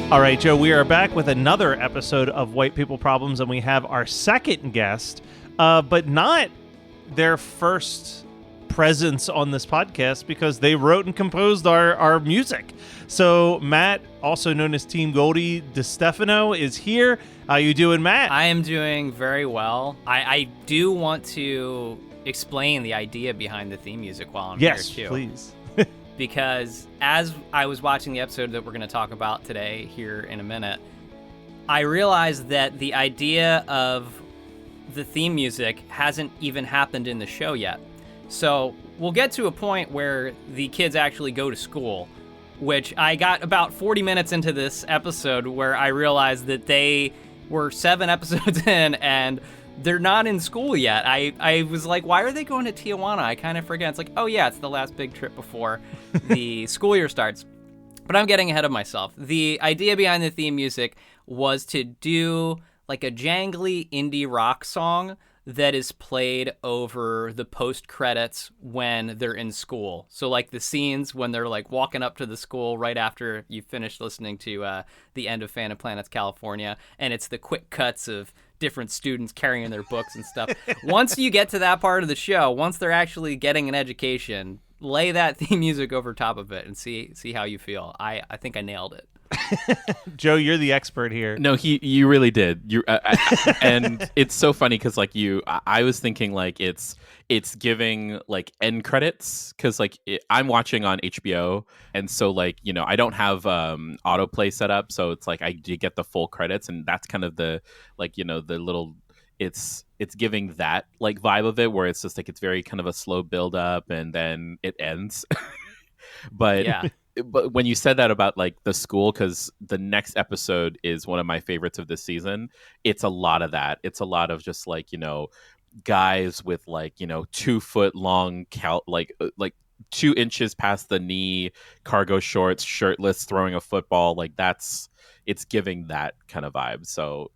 All right, Joe, we are back with another episode of White People Problems, and we have our second guest, but not their first presence on this podcast because they wrote and composed our music. So Matt, also known as Team Goldie DiStefano, is here. How you doing, Matt? I am doing very well. I do want to explain the idea behind the theme music while I'm here, too. Yes, please. Because as I was watching the episode that we're going to talk about today here in a minute, I realized that the idea of the theme music hasn't even happened in the show yet. So we'll get to a point where the kids actually go to school, which I got about 40 minutes into this episode where I realized that they were 7 episodes in and they're not in school yet. I was like, why are they going to Tijuana? I kind of forget. It's like, oh yeah, it's the last big trip before the school year starts. But I'm getting ahead of myself. The idea behind the theme music was to do like a jangly indie rock song that is played over the post credits when they're in school. So like the scenes when they're like walking up to the school right after you finish listening to the end of Phantom Planets California, and it's the quick cuts of different students carrying their books and stuff. Once you get to that part of the show, once they're actually getting an education, lay that theme music over top of it and see how you feel. I think I nailed it. Joe, you're the expert here. No, you really did. And it's so funny because like I was thinking like it's giving like end credits because like I'm watching on HBO, and so like I don't have autoplay set up, so it's like I get the full credits, and that's kind of the like the little it's giving that like vibe of it where it's just like it's very kind of a slow build up and then it ends. But yeah. But when you said that about like the school, because the next episode is one of my favorites of this season, it's a lot of that. It's a lot of just like, guys with like, 2 foot long, like 2 inches past the knee, cargo shorts, shirtless, throwing a football. Like it's giving that kind of vibe. So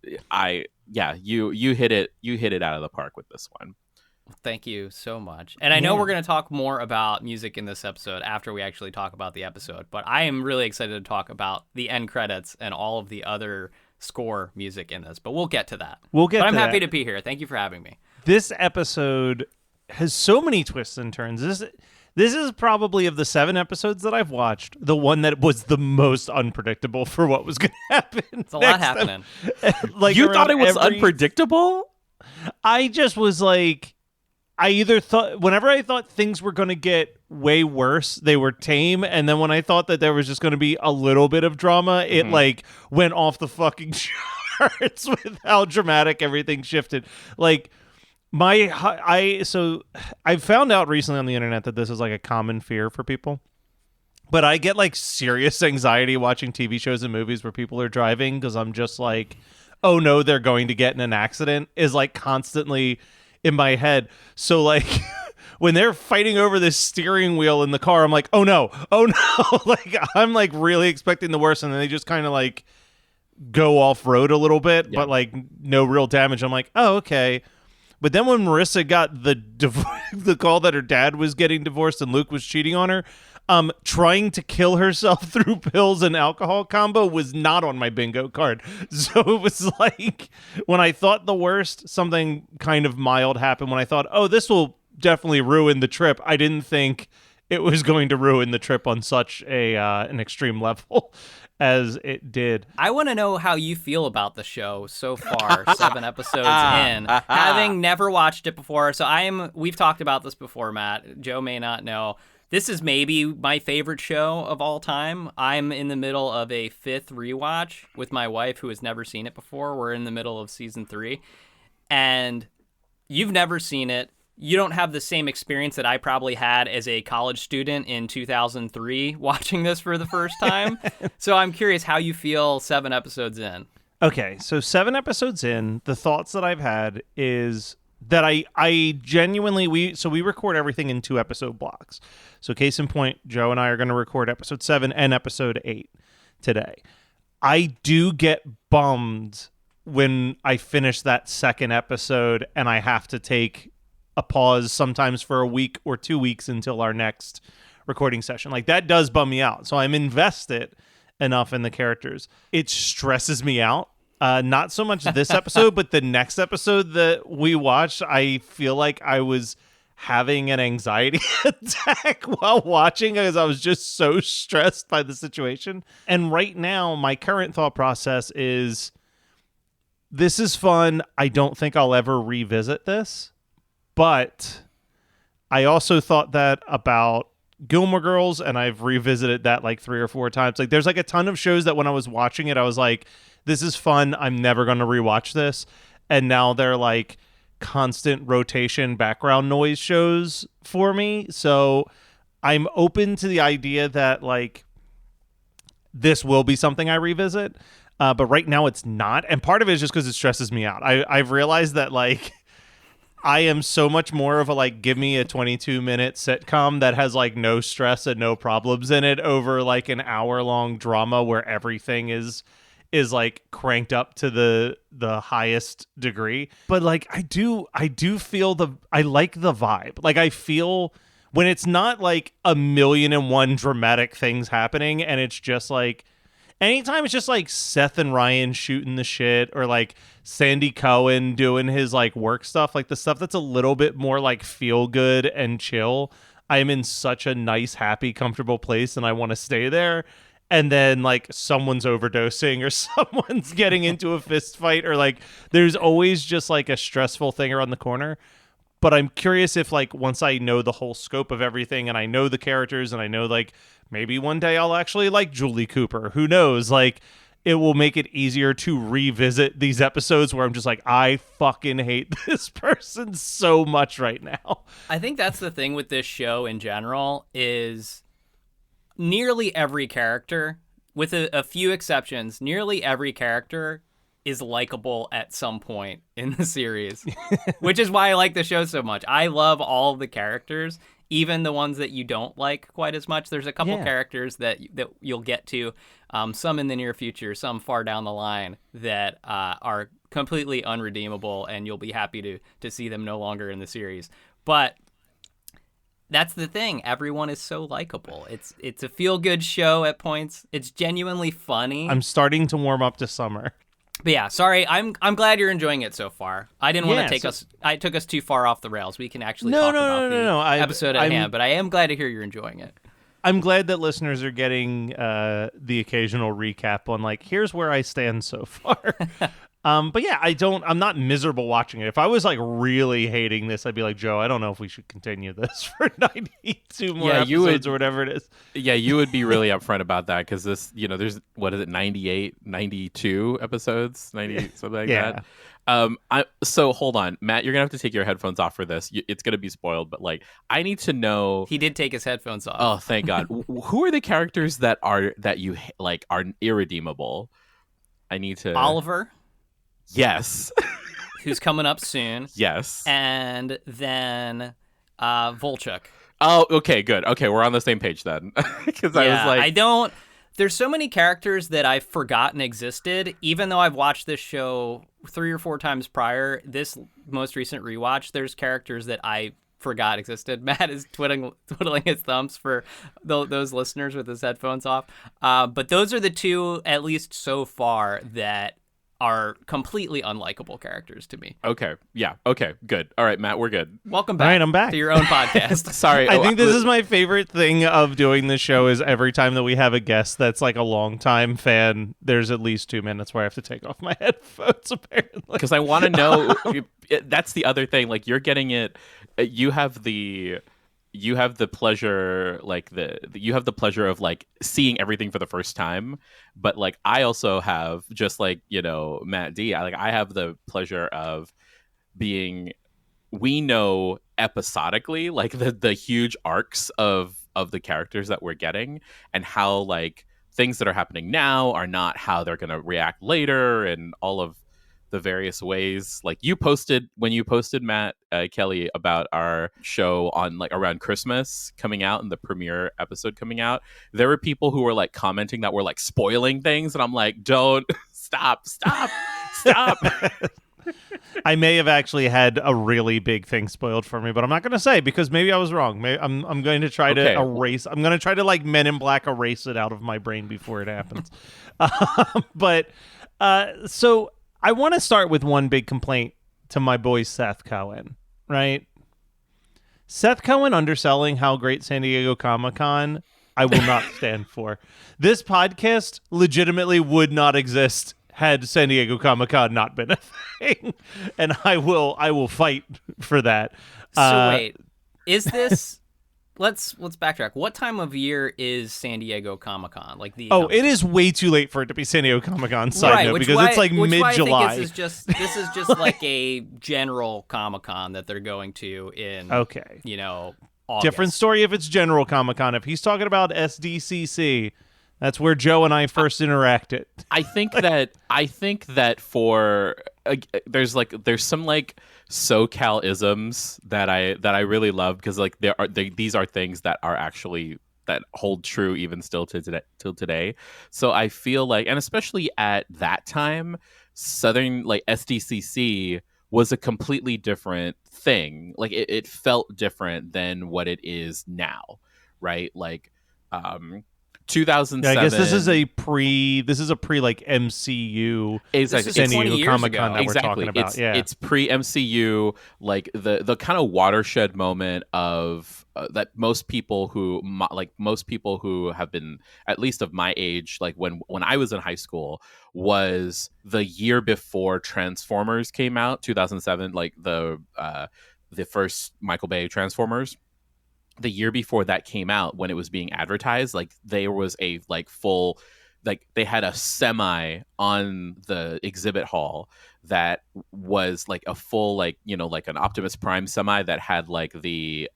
you hit it out of the park with this one. Thank you so much. And I know we're going to talk more about music in this episode after we actually talk about the episode, but I am really excited to talk about the end credits and all of the other score music in this, but we'll get to that. But I'm happy to be here. Thank you for having me. This episode has so many twists and turns. This is probably, of the 7 episodes that I've watched, the one that was the most unpredictable for what was going to happen. It's a lot happening. Like, you thought it was unpredictable? I just was like, I either thought, whenever I thought things were going to get way worse, they were tame. And then when I thought that there was just going to be a little bit of drama, it like went off the fucking charts with how dramatic everything shifted. Like, I found out recently on the internet that this is like a common fear for people. But I get like serious anxiety watching TV shows and movies where people are driving because I'm just like, oh no, they're going to get in an accident is like constantly in my head. So like when they're fighting over this steering wheel in the car, I'm like, oh no. Like I'm like really expecting the worst, and then they just kind of like go off road a little bit, but like no real damage. I'm like, oh, okay. But then when Marissa got the call that her dad was getting divorced and Luke was cheating on her, trying to kill herself through pills and alcohol combo was not on my bingo card. So it was like when I thought the worst, something kind of mild happened. When I thought, oh, this will definitely ruin the trip, I didn't think it was going to ruin the trip on such an extreme level as it did. I want to know how you feel about the show so far, 7 episodes in, having never watched it before. So we've talked about this before, Matt. Joe may not know. This is maybe my favorite show of all time. I'm in the middle of a 5th rewatch with my wife, who has never seen it before. We're in the middle of season 3, and you've never seen it. You don't have the same experience that I probably had as a college student in 2003 watching this for the first time. So I'm curious how you feel 7 episodes in. Okay, so 7 episodes in, the thoughts that I've had is that I genuinely, we record everything in 2 episode blocks. So case in point, Joe and I are going to record episode 7 and episode 8 today. I do get bummed when I finish that second episode and I have to take a pause sometimes for a week or 2 weeks until our next recording session. Like that does bum me out. So I'm invested enough in the characters. It stresses me out. Not so much this episode, but the next episode that we watched, I feel like I was having an anxiety attack while watching because I was just so stressed by the situation. And right now, my current thought process is, this is fun. I don't think I'll ever revisit this. But I also thought that about Gilmore Girls, and I've revisited that like 3 or 4 times. Like, there's like a ton of shows that when I was watching it, I was like, this is fun. I'm never going to rewatch this. And now they're like constant rotation background noise shows for me. So I'm open to the idea that like this will be something I revisit. But right now it's not. And part of it is just because it stresses me out. I've realized that like I am so much more of a like, give me a 22-minute sitcom that has like no stress and no problems in it over like an hour-long drama where everything is like cranked up to the highest degree. But like I do feel I like the vibe. Like I feel when it's not like 1,000,001 dramatic things happening and it's just like anytime it's just like Seth and Ryan shooting the shit or like Sandy Cohen doing his like work stuff, like the stuff that's a little bit more like feel good and chill, I'm in such a nice, happy, comfortable place and I want to stay there. And then like someone's overdosing or someone's getting into a fist fight or like there's always just like a stressful thing around the corner. But I'm curious if like once I know the whole scope of everything and I know the characters and I know like maybe one day I'll actually like Julie Cooper. Who knows? Like it will make it easier to revisit these episodes where I'm just like, I fucking hate this person so much right now. I think that's the thing with this show in general is nearly every character, with a few exceptions, nearly every character is likable at some point in the series, which is why I like the show so much. I love all of the characters, even the ones that you don't like quite as much. There's a couple characters that you'll get to, some in the near future, some far down the line that are completely unredeemable, and you'll be happy to see them no longer in the series. But that's the thing. Everyone is so likable. It's a feel-good show at points. It's genuinely funny. I'm starting to warm up to summer. But yeah, sorry. I'm glad you're enjoying it so far. I didn't want to take us. I took us too far off the rails. We can actually talk about the episode at hand. But I am glad to hear you're enjoying it. I'm glad that listeners are getting the occasional recap on like, here's where I stand so far. But yeah, I'm not miserable watching it. If I was like really hating this, I'd be like, Joe, I don't know if we should continue this for 92 more episodes or whatever it is. Yeah, you would be really upfront about that because this, there's, 98, 92 episodes, 90, something like that. So hold on, Matt, you're going to have to take your headphones off for this. It's going to be spoiled, but like, I need to know. He did take his headphones off. Oh, thank God. Who are the characters that you like are irredeemable? I need to. Oliver. Yes. Who's coming up soon. Yes. And then Volchuk. Oh, okay, good. Okay, we're on the same page then. Because I was like... There's so many characters that I've forgotten existed, even though I've watched this show 3 or 4 times prior. This most recent rewatch, there's characters that I forgot existed. Matt is twiddling his thumbs for those listeners with his headphones off. But those are the 2, at least so far, that are completely unlikable characters to me. Okay. Yeah. Okay. Good. All right, Matt, we're good. Welcome back. All right, I'm back to your own podcast. Sorry. I think this is my favorite thing of doing this show is every time that we have a guest that's like a longtime fan, there's at least 2 minutes where I have to take off my headphones, apparently. Because I want to know, that's the other thing. Like, you're getting it, you have the pleasure, like you have the pleasure of like seeing everything for the first time, but like I also have, just like Matt D, I have the pleasure of being, we know episodically like the huge arcs of the characters that we're getting and how like things that are happening now are not how they're going to react later and all of the various ways. Like when you posted Matt Kelly about our show on like around Christmas coming out and the premiere episode coming out, there were people who were like commenting that we're like spoiling things, and I'm like, don't stop. I may have actually had a really big thing spoiled for me, but I'm not going to say because maybe I was wrong. I'm going to try to erase. I'm going to try to like Men in Black erase it out of my brain before it happens. So I want to start with one big complaint to my boy Seth Cohen, right? Seth Cohen underselling how great San Diego Comic-Con I will not stand for. This podcast legitimately would not exist had San Diego Comic-Con not been a thing, and I will fight for that. So wait, is this? Let's backtrack. What time of year is San Diego Comic-Con? Like it is way too late for it to be San Diego Comic-Con. Side note, because it's like mid-July. This is just like a general Comic-Con that they're going to in. Okay, August. Different story if it's general Comic-Con. If he's talking about SDCC. That's where Joe and I first interacted. I think that for there's some like SoCal isms that I really love because like these are things that are actually that hold true even still till today. So I feel like, and especially at that time, Southern like SDCC was a completely different thing. Like it felt different than what it is now, right? Like 2007. Yeah, I guess this is a pre like MCU San Diego Comic-Con that we're talking about. It's pre MCU, like the kind of watershed moment of that most people who have been at least of my age, like when I was in high school, was the year before Transformers came out, 2007, like the first Michael Bay Transformers. The year before that came out, when it was being advertised, like there was a like full, like they had a semi on the exhibit hall that was like a full, like, like an Optimus Prime semi that had like the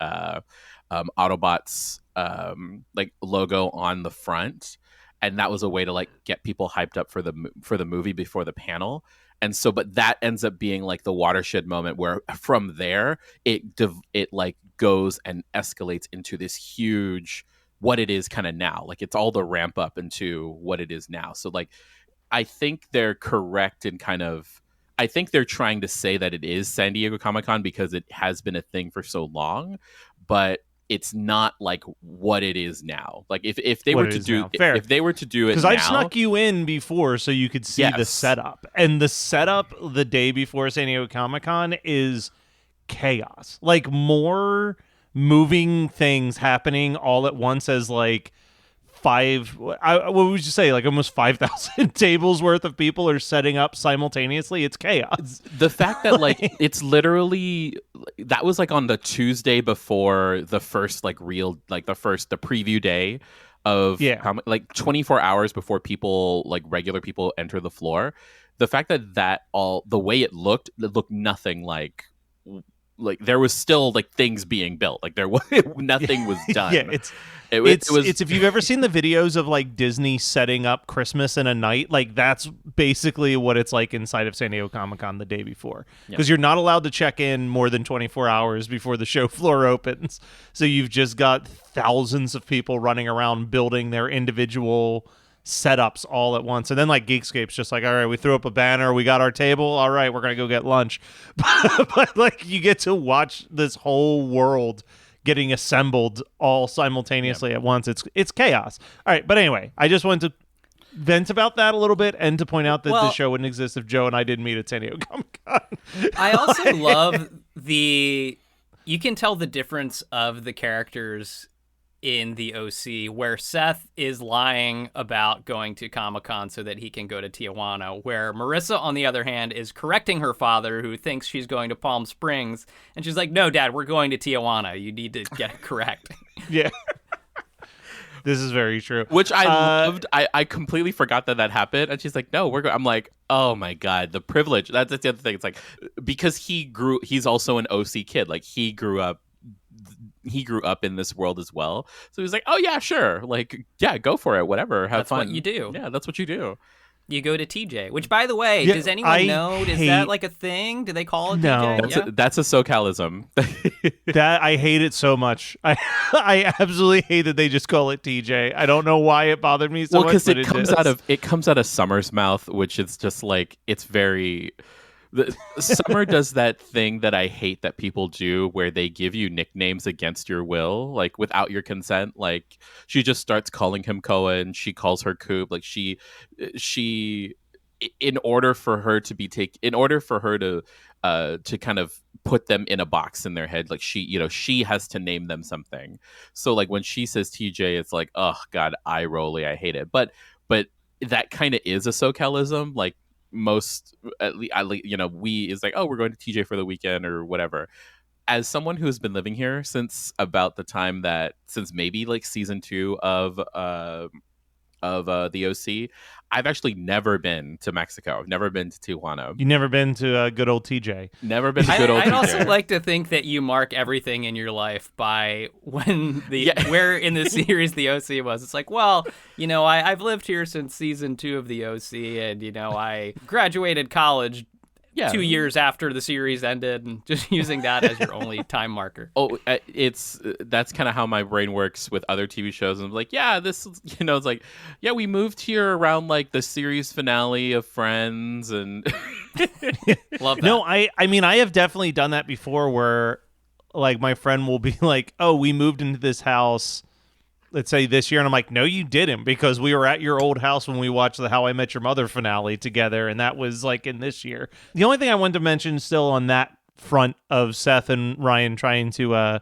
Autobots like logo on the front, and that was a way to like get people hyped up for the movie before the panel. And so, but that ends up being like the watershed moment where from there it like goes and escalates into this huge what it is kind of now. Like it's all the ramp up into what it is now. So like I think they're correct in I think they're trying to say that it is San Diego Comic-Con because it has been a thing for so long, but it's not like what it is now. Like if they were to do it because I snuck you in before so you could see the setup, and the setup the day before San Diego Comic-Con is chaos. Like more moving things happening all at once as like what would you say, like almost 5,000 tables worth of people are setting up simultaneously. It's chaos. The fact that like it's literally, that was like on the Tuesday before the first like real, like the preview day of like 24 hours before people, like regular people, enter the floor. The fact that all the way it looked nothing like there was still like things being built. Like there was nothing was done. It's if you've ever seen the videos of like Disney setting up Christmas in a night, like that's basically what it's like inside of San Diego Comic-Con the day before, because you're not allowed to check in more than 24 hours before the show floor opens. So you've just got thousands of people running around building their individual setups all at once. And then like Geekscape's just like, all right, we threw up a banner, we got our table, all right, we're gonna go get lunch. But like you get to watch this whole world getting assembled all simultaneously at once. It's chaos. All right, but anyway, I just wanted to vent about that a little bit and to point out that the show wouldn't exist if Joe and I didn't meet at San Diego Comic-Con. I also love you can tell the difference of the characters in the OC, where Seth is lying about going to Comic-Con so that he can go to Tijuana, where Marissa, on the other hand, is correcting her father, who thinks she's going to Palm Springs, and she's like, no, Dad, we're going to Tijuana. You need to get it correct. Yeah. This is very true. Which I loved. I completely forgot that happened. And she's like, no, we're going. I'm like, oh my God, the privilege. That's the other thing. It's like, because he's also an OC kid. Like he grew up in this world as well. So he was like, oh yeah, sure. Like, yeah, go for it. Whatever. Have fun. That's what you do. Yeah, that's what you do. You go to TJ, which, by the way, does anyone know? Is that like a thing? Do they call it TJ? That's a SoCalism. That I hate it so much. I absolutely hate that they just call it TJ. I don't know why it bothered me so much. Well, because it comes out of Summer's mouth, which is just like, it's very Summer does that thing that I hate that people do, where they give you nicknames against your will, like without your consent. Like she just starts calling him Cohen. She calls her Coop. Like she, in order for her to kind of put them in a box in their head, like she has to name them something. So like when she says TJ, it's like, oh God, eye rolly, I hate it. But that kind of is a SoCalism. Like most, we is like, oh, we're going to TJ for the weekend or whatever. As someone who has been living here since about the time since maybe like season 2 of the OC, I've actually never been to Mexico. I've never been to Tijuana. You never been to good old TJ? Never been to good old TJ. I'd also like to think that you mark everything in your life by when where in the series the OC was. It's like, well, I've lived here since season 2 of the OC, and I graduated college 2 years after the series ended, and just using that as your only time marker. Oh, that's kind of how my brain works with other TV shows. I'm like, yeah, this, it's like, yeah, we moved here around like the series finale of Friends, and love that. No, I mean, I have definitely done that before, where like my friend will be like, oh, we moved into this house, let's say this year, and I'm like, no, you didn't, because we were at your old house when we watched the How I Met Your Mother finale together, and that was like in this year. The only thing I wanted to mention still on that front of Seth and Ryan trying to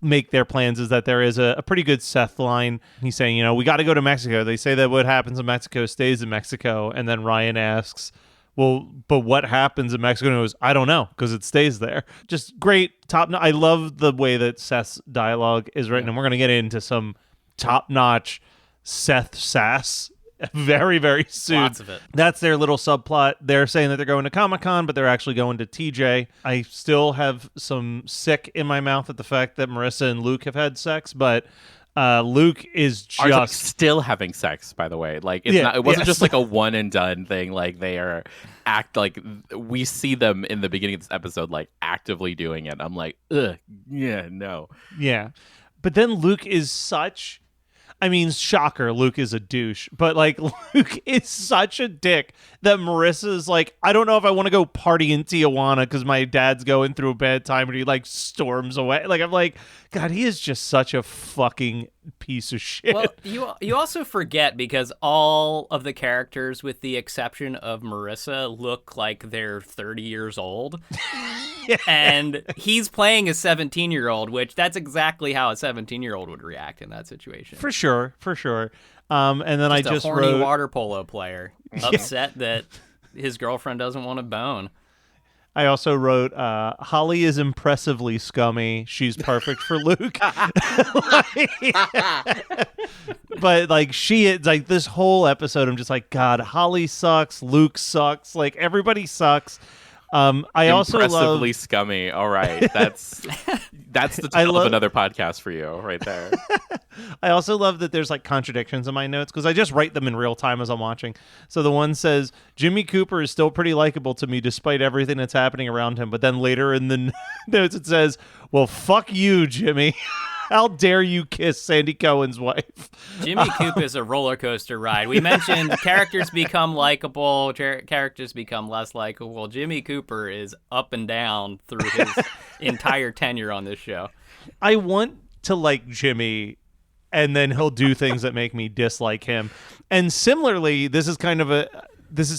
make their plans is that there is a pretty good Seth line. He's saying, we got to go to Mexico. They say that what happens in Mexico stays in Mexico, and then Ryan asks, well, but what happens in Mexico? And he goes, I don't know, because it stays there. Just great, top-notch. I love the way that Seth's dialogue is written, and we're going to get into some top-notch Seth sass very, very soon. Lots of it. That's their little subplot. They're saying that they're going to Comic-Con, but they're actually going to TJ. I still have some sick in my mouth at the fact that Marissa and Luke have had sex, but Luke is just still having sex, by the way. Like it wasn't just like a one and done thing. Like they are we see them in the beginning of this episode like actively doing it. I'm like, ugh, yeah, no. Yeah. But then Luke is shocker, Luke is a douche, but like Luke is such a dick that Marissa's like, I don't know if I want to go party in Tijuana because my dad's going through a bad time, and he like storms away. Like, I'm like, God, he is just such a fucking piece of shit. Well, you also forget, because all of the characters, with the exception of Marissa, look like they're 30 years old. Yeah. And he's playing a 17-year-old, which that's exactly how a 17-year-old would react in that situation. For sure. And then just I just a horny wrote water polo player upset that his girlfriend doesn't want to bone. I also wrote, Holly is impressively scummy. She's perfect for Luke. But like she is, like this whole episode, I'm just like, God, Holly sucks. Luke sucks. Like everybody sucks. I also love impressively scummy. All right, that's the title of another podcast for you, right there. I also love that there's like contradictions in my notes, because I just write them in real time as I'm watching. So the one says, Jimmy Cooper is still pretty likable to me despite everything that's happening around him. But then later in the notes it says, well, fuck you, Jimmy. How dare you kiss Sandy Cohen's wife? Jimmy Coop is a roller coaster ride. We mentioned characters become likable, characters become less likable. Jimmy Cooper is up and down through his entire tenure on this show. I want to like Jimmy, and then he'll do things that make me dislike him. And similarly, this has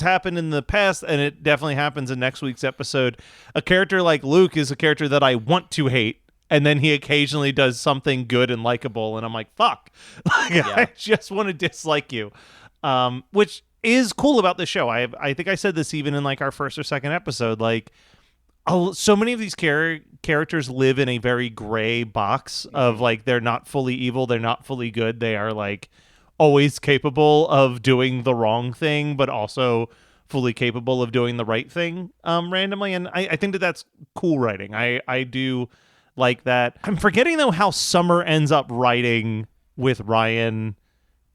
happened in the past, and it definitely happens in next week's episode. A character like Luke is a character that I want to hate, and then he occasionally does something good and likable, and I'm like, fuck. I just want to dislike you. Which is cool about the show. I think I said this even in like our first or second episode. Like, so many of these characters live in a very gray box of like, they're not fully evil, they're not fully good. They are like always capable of doing the wrong thing, but also fully capable of doing the right thing randomly. And I think that that's cool writing. I do like that. I'm forgetting though how Summer ends up writing with Ryan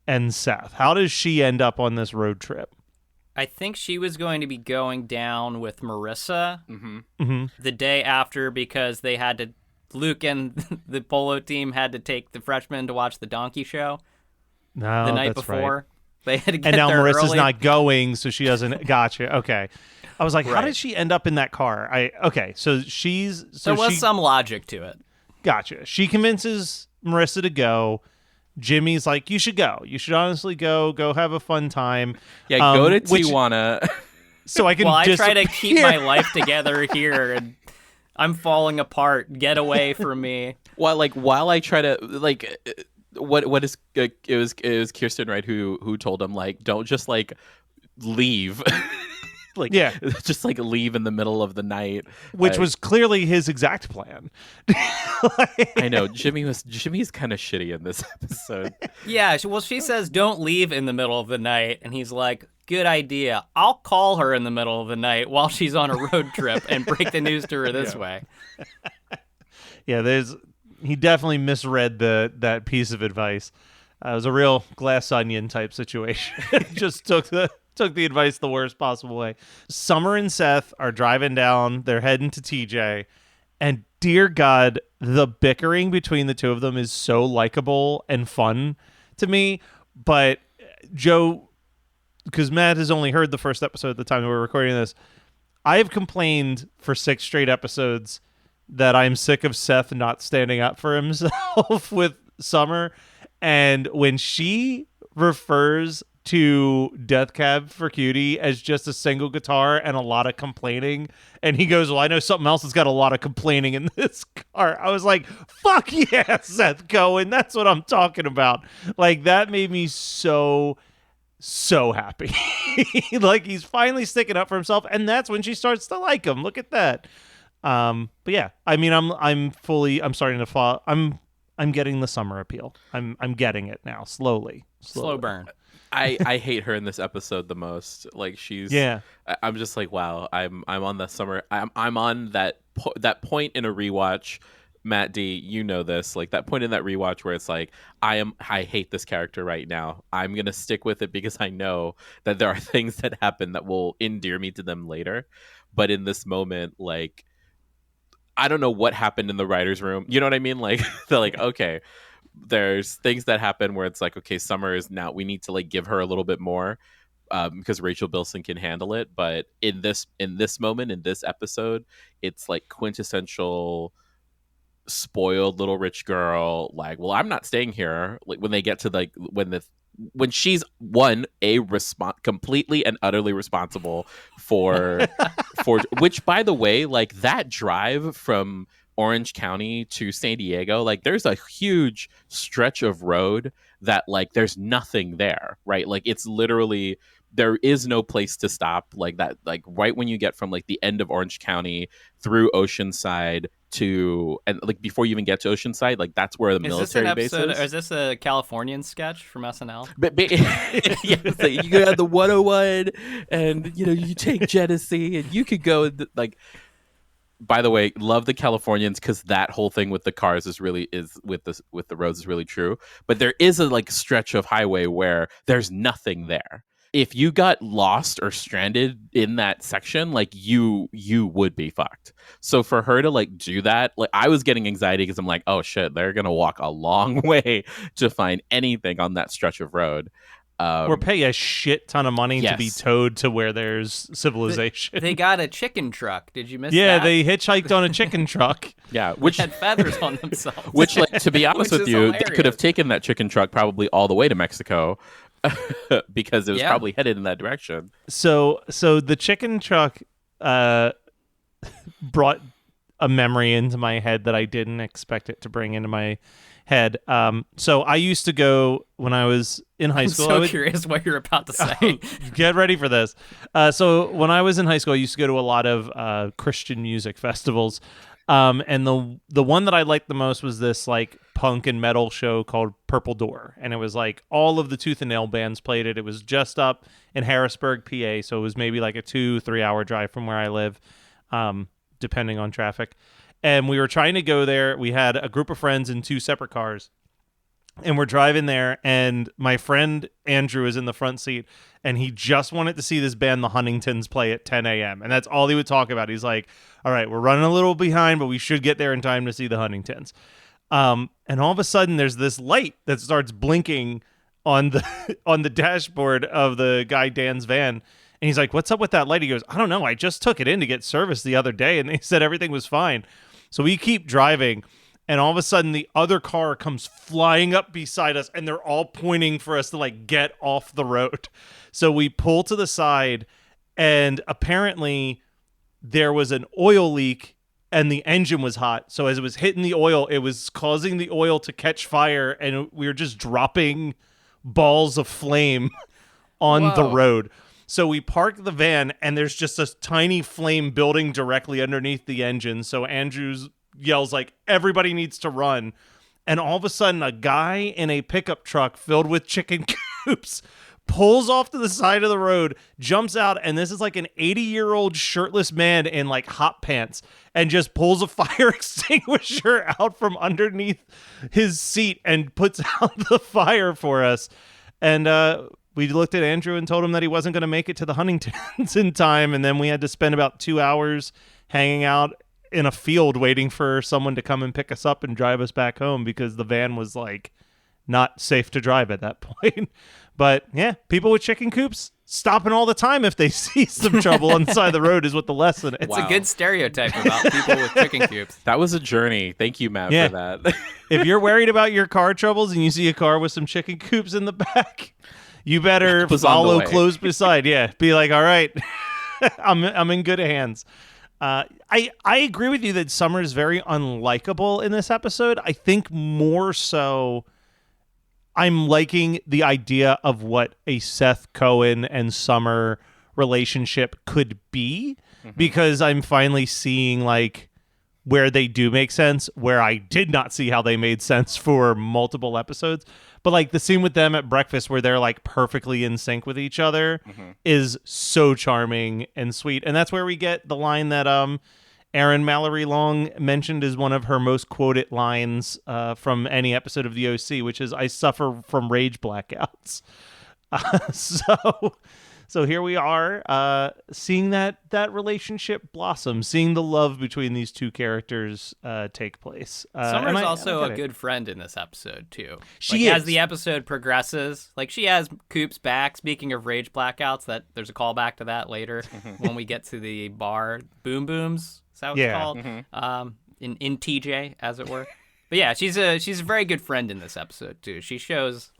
and Seth. How does she end up on this road trip? I think she was going to be going down with Marissa the day after, because they had to, Luke and the polo team had to take the freshmen to watch the donkey show the night before. They had to get and now there Marissa's early. not going, so she doesn't. Gotcha. Okay. I was like, how Right. did she end up in that car? So There was some logic to it. Gotcha. She convinces Marissa to go. Jimmy's like, you should go. You should honestly go. Go have a fun time. Yeah, go to Tijuana. So I can Well, I try to keep disappear. my life together here, and I'm falling apart. Get away from me. While I try to what is it was Kirsten, right, who told him like, don't just like leave. Like, Yeah. just like leave in the middle of the night, Which was clearly his exact plan. I know Jimmy's kind of shitty in this episode. Yeah, she says don't leave in the middle of the night, and he's like, good idea. I'll call her in the middle of the night while she's on a road trip and break the news to her this way. Yeah, he definitely misread that piece of advice. It was a real glass onion type situation. Just took the advice the worst possible way. Summer and Seth are driving down. They're heading to TJ. And dear God, the bickering between the two of them is so likable and fun to me. But Joe, because Matt has only heard the first episode at the time that we're recording this, I have complained for 6 straight episodes that I'm sick of Seth not standing up for himself with Summer. And when she refers to Death Cab for Cutie as just a single guitar and a lot of complaining, and he goes, well, I know something else that's got a lot of complaining in this car. I was like, fuck yeah, Seth Cohen. That's what I'm talking about. Like, that made me so happy. Like, he's finally sticking up for himself, and that's when she starts to like him. Look at that. But yeah, I mean, I'm starting to fall. I'm getting the Summer appeal. I'm getting it now, slowly. Slow burn. I hate her in this episode the most. Like, she's I'm just like, wow, I'm on the Summer. I'm on that point in a rewatch. Matt D, you know this, like that point in that rewatch where it's like, I hate this character right now. I'm gonna stick with it because I know that there are things that happen that will endear me to them later. But in this moment, like, I don't know what happened in the writer's room. You know what I mean? Like, they're like, okay, there's things that happen where it's like, okay, Summer is now, we need to like give her a little bit more because Rachel Bilson can handle it. But in this moment, in this episode, it's like quintessential spoiled little rich girl. Like, well, I'm not staying here. Like, when they get to like when she's completely and utterly responsible for which, by the way, like that drive from Orange County to San Diego, like there's a huge stretch of road that like there's nothing there, right? Like, it's literally, there is no place to stop, like that, like right when you get from like the end of Orange County through Oceanside to, and like before you even get to Oceanside, like that's where the military base is. Or is this a Californian sketch from SNL? But yeah, so you go down the 101 and you take Genesee and you could go like, by the way, love the Californians because that whole thing with the cars is with the roads is really true. But there is a like stretch of highway where there's nothing there. If you got lost or stranded in that section, like you would be fucked. So for her to like do that, like I was getting anxiety because I'm like, oh shit, they're gonna walk a long way to find anything on that stretch of road. Or pay a shit ton of money to be Yes. towed to where there's civilization. They got a chicken truck. Did you miss Yeah, that? they hitchhiked on a chicken truck. Yeah, Which which had feathers on themselves. which like to be honest Which with is you, they could have hilarious. taken that chicken truck probably all the way to Mexico because it was Yeah. probably headed in that direction. So the chicken truck brought a memory into my head that I didn't expect it to bring into my head. So I used to go when I was in high I'm school. so curious what you're about to say. Get ready for this. So when I was in high school, I used to go to a lot of Christian music festivals. And the one that I liked the most was this like punk and metal show called Purple Door. And it was like all of the Tooth and Nail bands played it. It was just up in Harrisburg, PA. So it was maybe like a 2-3 hour drive from where I live, depending on traffic. And we were trying to go there. We had a group of friends in 2 separate cars. And we're driving there, and my friend Andrew is in the front seat, and he just wanted to see this band, the Huntingtons, play at 10 a.m. And that's all he would talk about. He's like, all right, we're running a little behind, but we should get there in time to see the Huntingtons. And all of a sudden, there's this light that starts blinking on the on the dashboard of the guy Dan's van. And he's like, "What's up with that light?" He goes, "I don't know. I just took it in to get serviced the other day, and they said everything was fine." So we keep driving, and all of a sudden the other car comes flying up beside us, and they're all pointing for us to like get off the road. So we pull to the side, and apparently there was an oil leak and the engine was hot. So as it was hitting the oil, it was causing the oil to catch fire, and we were just dropping balls of flame on the road. So we park the van, and there's just a tiny flame building directly underneath the engine. So Andrews yells like, "Everybody needs to run." And all of a sudden, a guy in a pickup truck filled with chicken coops pulls off to the side of the road, jumps out, and this is like an 80-year-old shirtless man in like hot pants, and just pulls a fire extinguisher out from underneath his seat and puts out the fire for us. And we looked at Andrew and told him that he wasn't going to make it to the Huntingtons in time, and then we had to spend about 2 hours hanging out in a field waiting for someone to come and pick us up and drive us back home because the van was like not safe to drive at that point. But yeah, people with chicken coops stopping all the time if they see some trouble on the side of the road is what the lesson is. It's a good stereotype about people with chicken coops. That was a journey. Thank you, Matt, for that. If you're worried about your car troubles and you see a car with some chicken coops in the back, you better follow close beside. Yeah, be like, all right, I'm in good hands. I agree with you that Summer is very unlikable in this episode. I think more so I'm liking the idea of what a Seth Cohen and Summer relationship could be, because I'm finally seeing like where they do make sense, where I did not see how they made sense for multiple episodes. But like the scene with them at breakfast where they're like perfectly in sync with each other is so charming and sweet. And that's where we get the line that Erin Mallory Long mentioned as one of her most quoted lines from any episode of The OC, which is, "I suffer from rage blackouts." So here we are, seeing that relationship blossom, seeing the love between these two characters take place. Summer's also a good friend in this episode, too. She is. As the episode progresses, like she has Coop's back. Speaking of rage blackouts, that there's a callback to that later when we get to the bar. Boom Booms, is that what it's called? In TJ, as it were. But yeah, she's a very good friend in this episode, too. She shows,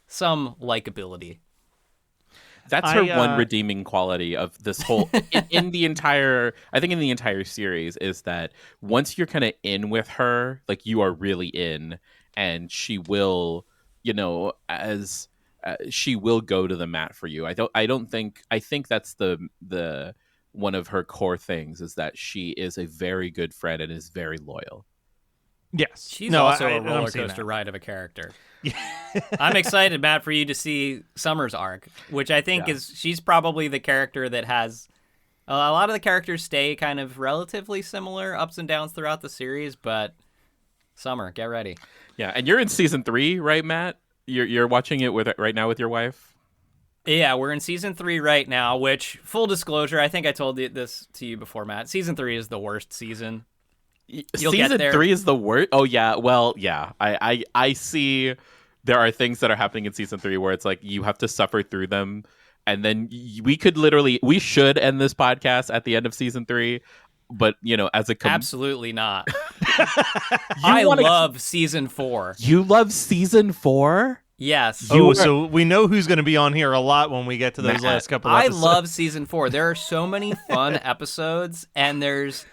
some likability. That's her one redeeming quality of this whole in the entire series, is that once you're kind of in with her, like you are really in, and she will, she will go to the mat for you. I think that's the one of her core things, is that she is a very good friend and is very loyal. Yes. She's also a roller coaster ride of a character. I'm excited, Matt, for you to see Summer's arc, which I think she's probably the character that has a lot of the characters stay kind of relatively similar, ups and downs throughout the series, but Summer, get ready. Yeah, and you're in season 3, right, Matt? You're watching it right now with your wife? Yeah, we're in season 3 right now, which, full disclosure, I think I told this to you before, Matt. Season 3 is the worst season. Season 3 is the worst. Oh yeah, well yeah. I see. There are things that are happening in season 3 where it's like you have to suffer through them, and then we should end this podcast at the end of season 3. But as a absolutely not. I love season 4. You love season 4? Yes. So we know who's going to be on here a lot when we get to those last couple of episodes. I love season 4. There are so many fun episodes, and there's.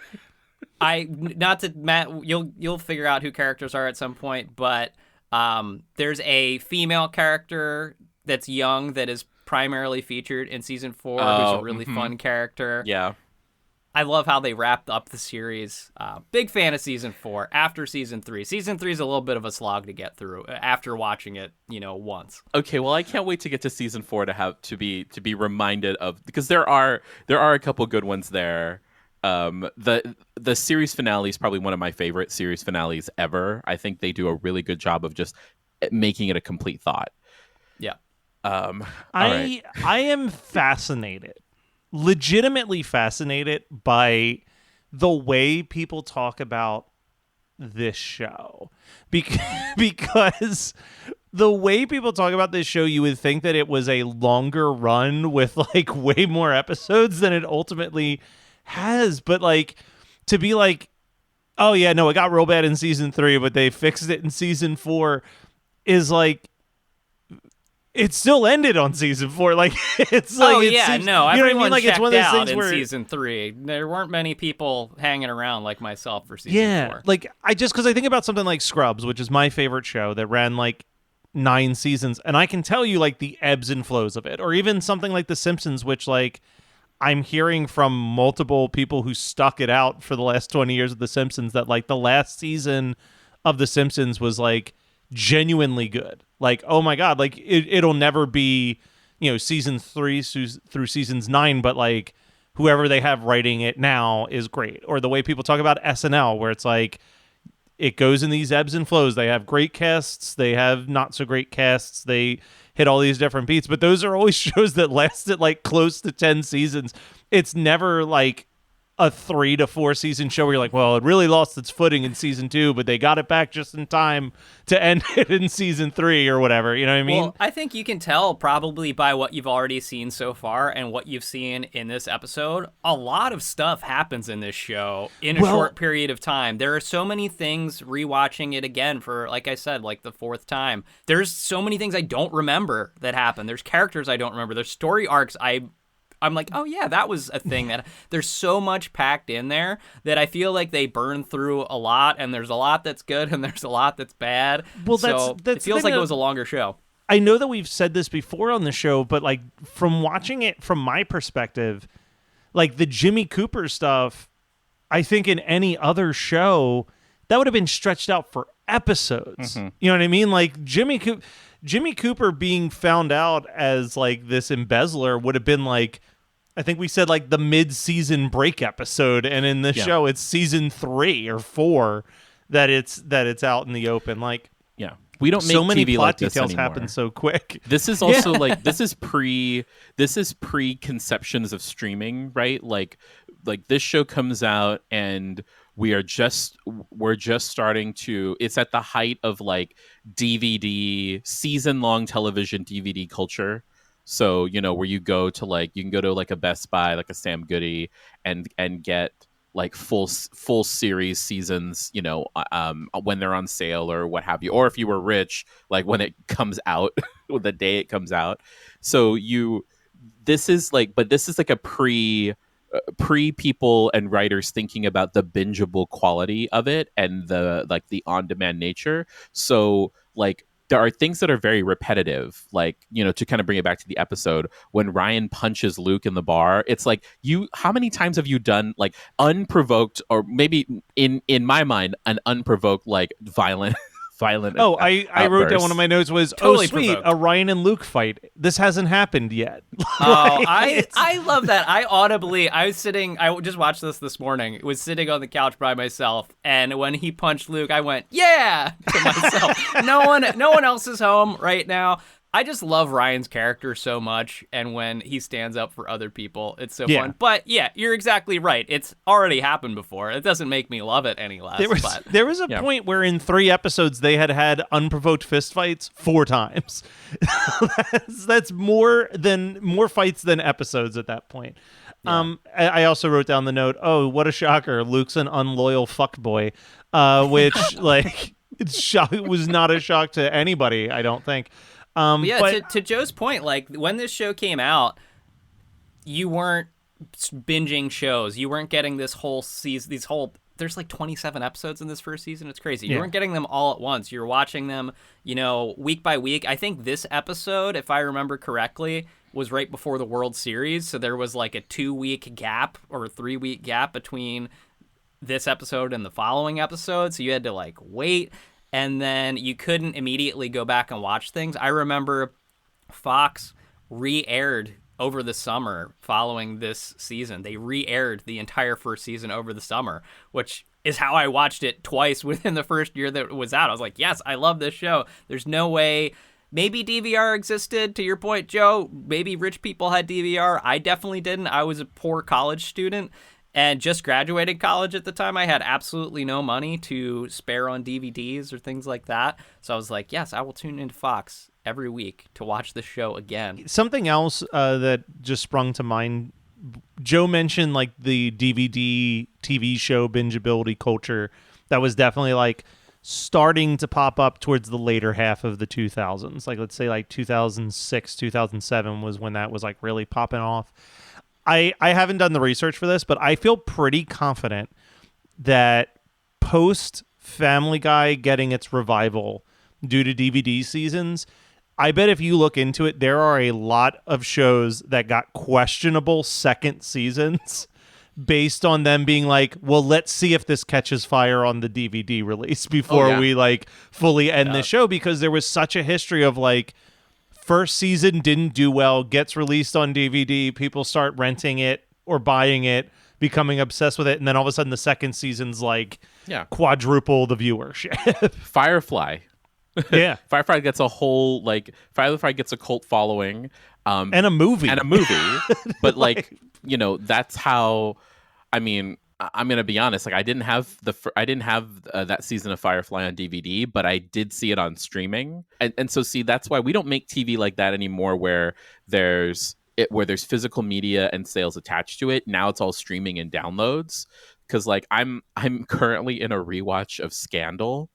Matt, you'll figure out who characters are at some point, but there's a female character that's young that is primarily featured in season 4, who's a really fun character. Yeah. I love how they wrapped up the series. Big fan of season 4 after season 3. Season 3 is a little bit of a slog to get through after watching it, once. Okay, well, I can't wait to get to season 4 to be reminded of, because there are a couple good ones there. The series finale is probably one of my favorite series finales ever. I think they do a really good job of just making it a complete thought. Yeah. I am fascinated, legitimately fascinated by the way people talk about this show, because the way people talk about this show, you would think that it was a longer run with like way more episodes than it ultimately has. But like to be like, oh yeah, no, it got real bad in season 3, but they fixed it in season 4 is like, it still ended on season 4. Like it's like, no, you know what I everyone mean? Like checked it's one of those out things in where season 3. There weren't many people hanging around like myself for season 4. like because I think about something like Scrubs, which is my favorite show that ran like 9 seasons, and I can tell you like the ebbs and flows of it, or even something like The Simpsons, which like I'm hearing from multiple people who stuck it out for the last 20 years of The Simpsons that like the last season of The Simpsons was like genuinely good. Like, oh my God, like it'll never be, season 3 through seasons 9, but like whoever they have writing it now is great. Or the way people talk about SNL, where it's like, it goes in these ebbs and flows. They have great casts, they have not so great casts, they hit all these different beats, but those are always shows that lasted like close to 10 seasons. It's never like a 3 to 4 season show where you're like, well, it really lost its footing in season 2, but they got it back just in time to end it in season 3 or whatever. You know what I mean? Well, I think you can tell probably by what you've already seen so far and what you've seen in this episode. A lot of stuff happens in this show in a short period of time. There are so many things, rewatching it again for, like I said, like the 4th time. There's so many things I don't remember that happen. There's characters I don't remember. There's story arcs I'm like, oh yeah, that was a thing. That there's so much packed in there that I feel like they burn through a lot, and there's a lot that's good and there's a lot that's bad. Well, so that's it feels like it was a longer show. I know that we've said this before on the show, but like from watching it from my perspective, like the Jimmy Cooper stuff, I think in any other show that would have been stretched out for episodes. Mm-hmm. You know what I mean? Like Jimmy Cooper being found out as like this embezzler would have been like, I think we said like the mid-season break episode, and in this show it's season 3 or 4 that it's out in the open. Like, we don't make so many TV plot like this details anymore. happen so quick. This is also like this is pre-conceptions of streaming, right? Like this show comes out and we're just starting to, it's at the height of like DVD, season-long television DVD culture. So, where you go to like, you can go to like a Best Buy, like a Sam Goody, and get like full series seasons, when they're on sale or what have you. Or if you were rich, like when it comes out, the day it comes out. So this is like a pre people and writers thinking about the bingeable quality of it and the on-demand nature. So like, there are things that are very repetitive, like, to kind of bring it back to the episode, when Ryan punches Luke in the bar, it's like, how many times have you done like unprovoked, or maybe in my mind, an unprovoked, like violent Oh, I wrote down, one of my notes was, totally sweet, provoked. a Ryan and Luke fight. This hasn't happened yet. Oh, I love that. I just watched this morning. Was sitting on the couch by myself, and when he punched Luke, I went, yeah, to myself. No one else is home right now. I just love Ryan's character so much, and when he stands up for other people, it's so fun. But yeah, you're exactly right. It's already happened before. It doesn't make me love it any less. There was a point where in 3 episodes they had unprovoked fistfights 4 times. that's more fights than episodes at that point. Yeah. I also wrote down the note, oh, what a shocker, Luke's an unloyal fuckboy, which like it was not a shock to anybody, I don't think. To Joe's point, like when this show came out, you weren't binging shows. You weren't getting this whole season, there's like 27 episodes in this first season. It's crazy. You weren't getting them all at once. You're watching them, week by week. I think this episode, if I remember correctly, was right before the World Series. So there was like a 2-week gap or a 3-week gap between this episode and the following episode. So you had to like wait. And then you couldn't immediately go back and watch things. I remember Fox re-aired over the summer following this season. They re-aired the entire first season over the summer, which is how I watched it twice within the first year that it was out. I was like, yes, I love this show. There's no way. Maybe DVR existed, to your point, Joe. Maybe rich people had DVR. I definitely didn't. I was a poor college student. and just graduated college at the time. I had absolutely no money to spare on DVDs or things like that. So I was like, yes, I will tune into Fox every week to watch this show again. Something else that just sprung to mind, Joe mentioned like the DVD TV show bingeability culture that was definitely like starting to pop up towards the later half of the 2000s. Like, let's say like 2006, 2007 was when that was like really popping off. I haven't done the research for this, but I feel pretty confident that post Family Guy getting its revival due to DVD seasons, I bet if you look into it, there are a lot of shows that got questionable second seasons based on them being like, well, let's see if this catches fire on the DVD release before we like fully end the show, because there was such a history of like, first season didn't do well, gets released on DVD, people start renting it or buying it, becoming obsessed with it, and then all of a sudden the second season's like quadruple the viewership. Firefly. Yeah. Firefly gets a whole Firefly gets a cult following. And a movie. But like, you know, that's how, I mean, I'm gonna be honest. Like, I didn't have that season of Firefly on DVD, but I did see it on streaming, and so see, that's why we don't make TV like that anymore, where there's physical media and sales attached to it. Now it's all streaming and downloads. Because like I'm currently in a rewatch of Scandal.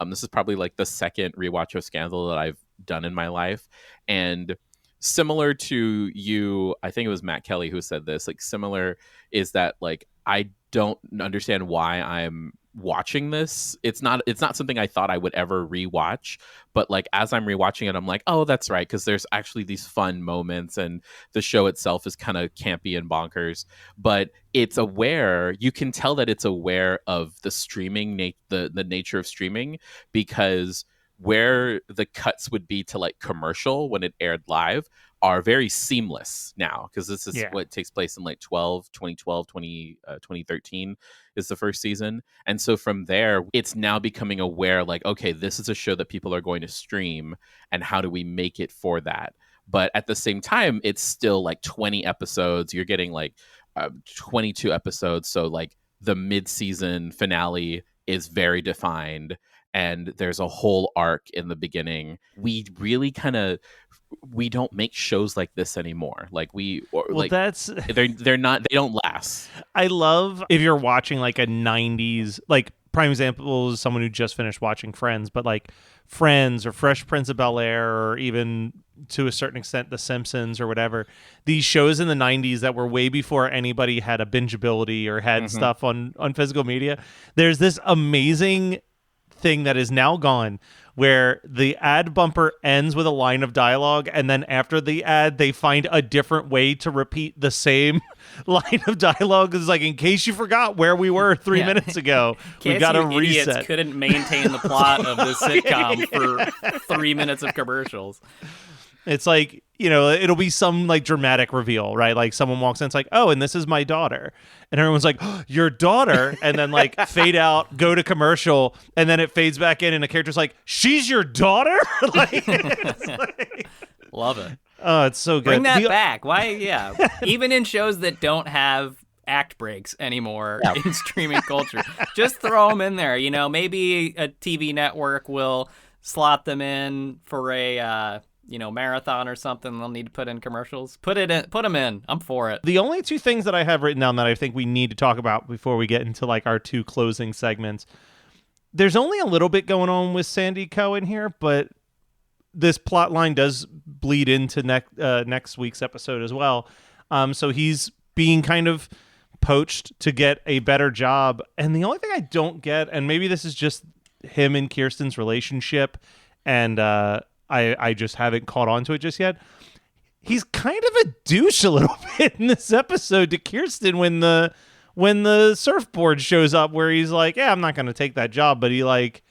This is probably like the second rewatch of Scandal that I've done in my life, and similar to you, I think it was Matt Kelly who said this. Like, similar is that like I don't understand why I'm watching this. It's not something I thought I would ever rewatch, but like as I'm rewatching it, I'm like, oh, that's right, because there's actually these fun moments, and the show itself is kind of campy and bonkers, but it's aware. You can tell that it's aware of the streaming, the nature of streaming, because where the cuts would be to like commercial when it aired live are very seamless now, because this is what takes place in like 2013 is the first season. And so from there, it's now becoming aware, like, okay, this is a show that people are going to stream, and how do we make it for that? But at the same time, it's still like 20 episodes. You're getting like 22 episodes. So like the mid-season finale is very defined, and there's a whole arc in the beginning. We really we don't make shows like this anymore. They don't last. I love if you're watching like a 90s, like prime example is someone who just finished watching Friends, but like Friends or Fresh Prince of Bel-Air, or even to a certain extent The Simpsons or whatever, these shows in the 90s that were way before anybody had a bingeability or had stuff on physical media. There's this amazing thing that is now gone, where the ad bumper ends with a line of dialogue, and then after the ad they find a different way to repeat the same line of dialogue. It's like, in case you forgot where we were 3 minutes ago, we got to reset. Idiots couldn't maintain the plot of this sitcom for 3 minutes of commercials. It's like, you know, it'll be some like dramatic reveal, right? Like someone walks in, it's like, oh, and this is my daughter. And everyone's like, oh, your daughter? And then like fade out, go to commercial, and then it fades back in, and a character's like, she's your daughter? Love it. Oh, it's so good. Bring that back. Why? Yeah. Even in shows that don't have act breaks anymore in streaming culture, just throw them in there. You know, maybe a TV network will slot them in for a marathon or something. They'll need to put in commercials. Put them in. I'm for it. The only two things that I have written down that I think we need to talk about before we get into like our two closing segments. There's only a little bit going on with Sandy Cohen here, but this plot line does bleed into next week's episode as well. So he's being kind of poached to get a better job. And the only thing I don't get, and maybe this is just him and Kirsten's relationship, and I just haven't caught on to it just yet. He's kind of a douche a little bit in this episode to Kirsten when the surfboard shows up, where he's like, yeah, I'm not going to take that job. But he like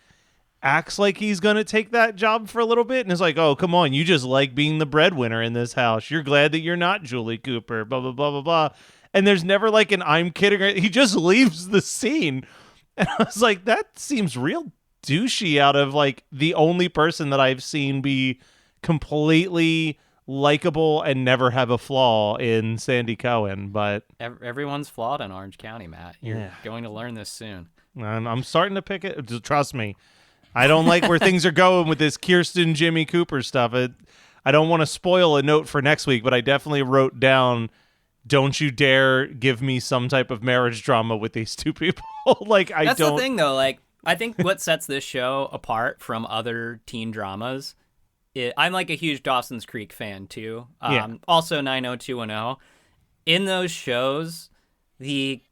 acts like he's going to take that job for a little bit. And it's like, oh, come on. You just like being the breadwinner in this house. You're glad that you're not Julie Cooper, blah, blah, blah, blah, blah. And there's never like an I'm kidding. He just leaves the scene. And I was like, that seems real douchey out of like the only person that I've seen be completely likable and never have a flaw in Sandy Cohen. But everyone's flawed in Orange County, Matt. You're going to learn this soon. I'm starting to pick it. Just trust me. I don't like where things are going with this Kirsten Jimmy Cooper stuff. I don't want to spoil a note for next week, but I definitely wrote down, don't you dare give me some type of marriage drama with these two people. That's the thing, though. Like, I think what sets this show apart from other teen dramas, I'm like a huge Dawson's Creek fan, too. Also 90210. In those shows, the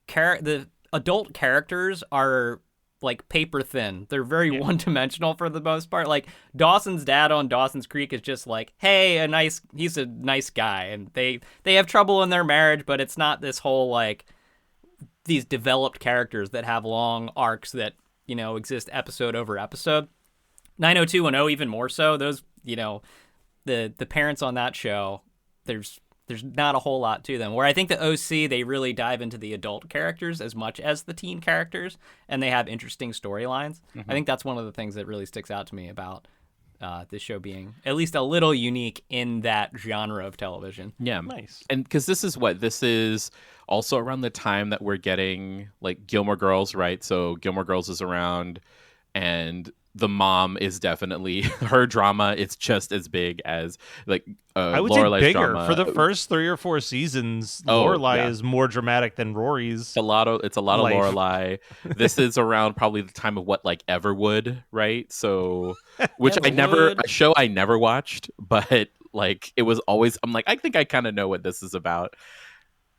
adult characters are like paper thin. They're very one-dimensional for the most part. Like Dawson's dad on Dawson's Creek is just like, hey, he's a nice guy, and they have trouble in their marriage, but it's not this whole like these developed characters that have long arcs that, you know, exist episode over episode. 90210 even more so. Those, you know, the parents on that show, there's not a whole lot to them. Where I think the OC, they really dive into the adult characters as much as the teen characters, and they have interesting storylines. I think that's one of the things that really sticks out to me about this show being at least a little unique in that genre of television. Yeah. Nice. And because this is also around the time that we're getting like Gilmore Girls, right? So Gilmore Girls is around, and the mom is definitely her drama. It's just as big as like I would Lorelai's say bigger drama. for the first 3 or 4 seasons. Lorelai is more dramatic than Rory's. It's a lot of Lorelai. This is around probably the time of what like Everwood, right? So which Everwood. a show I never watched, but like it was always, I'm like, I think I kind of know what this is about.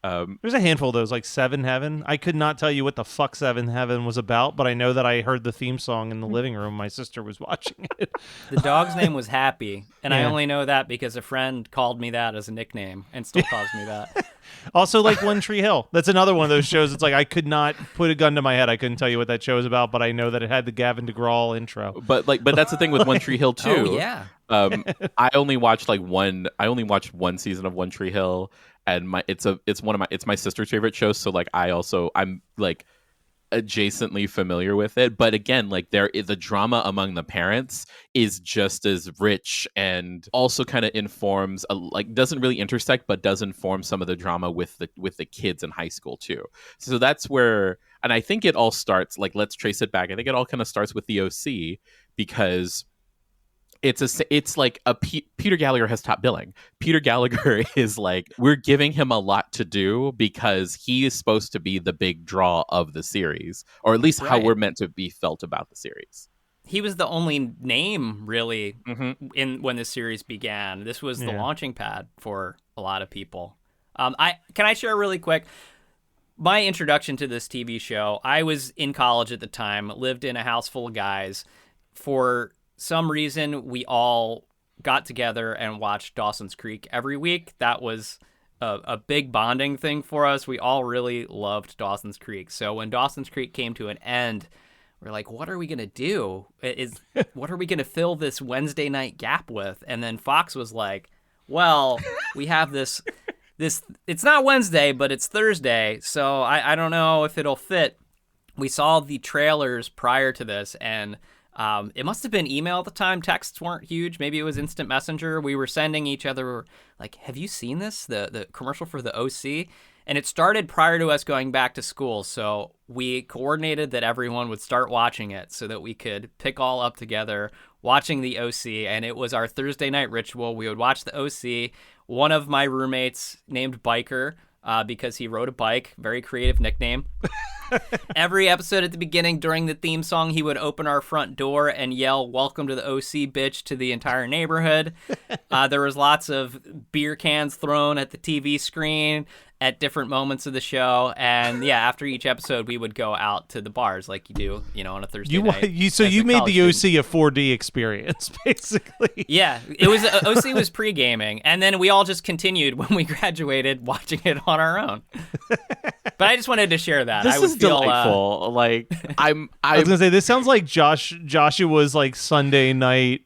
There's a handful of those, like Seven Heaven. I could not tell you what the fuck Seven Heaven was about, but I know that I heard the theme song in the living room. My sister was watching it. The dog's name was Happy, and I only know that because a friend called me that as a nickname and still calls me that. Also, like One Tree Hill. That's another one of those shows. It's like I could not put a gun to my head. I couldn't tell you what that show is about, but I know that it had the Gavin DeGraw intro. But that's the thing with One Tree Hill too. Oh yeah. I only watched one season of One Tree Hill, and it's my sister's favorite shows. So like I'm like adjacently familiar with it. But again, like the drama among the parents is just as rich, and also kind of informs like doesn't really intersect, but does inform some of the drama with the kids in high school too. So that's where, and I think it all starts, like, let's trace it back. I think it all kind of starts with the OC, because it's like Peter Gallagher has top billing. Peter Gallagher is like, we're giving him a lot to do because he is supposed to be the big draw of the series, or at least how we're meant to be felt about the series. He was the only name really when the series began. This was the launching pad for a lot of people. Can I share really quick my introduction to this TV show? I was in college at the time, lived in a house full of guys. For some reason, we all got together and watched Dawson's Creek every week. That was a big bonding thing for us. We all really loved Dawson's Creek. So when Dawson's Creek came to an end, we're like, what are we going to do? What are we going to fill this Wednesday night gap with? And then Fox was like, well, we have this, it's not Wednesday, but it's Thursday. So I don't know if it'll fit. We saw the trailers prior to this, and it must have been email at the time. Texts weren't huge. Maybe it was instant messenger. We were sending each other like, have you seen this? The commercial for the OC? And it started prior to us going back to school. So we coordinated that everyone would start watching it so that we could pick all up together watching the OC. And it was our Thursday night ritual. We would watch the OC. One of my roommates named Biker, because he rode a bike, very creative nickname. Every episode at the beginning during the theme song, he would open our front door and yell, "Welcome to the OC, bitch," to the entire neighborhood. There was lots of beer cans thrown at the TV screen at different moments of the show. And yeah, after each episode, we would go out to the bars like you do, on a Thursday night. So you made the OC a 4D experience, basically. Yeah, it was OC was pre-gaming, and then we all just continued when we graduated watching it on our own. But I just wanted to share that. This is delightful. I was gonna say, this sounds like Joshua's like Sunday night,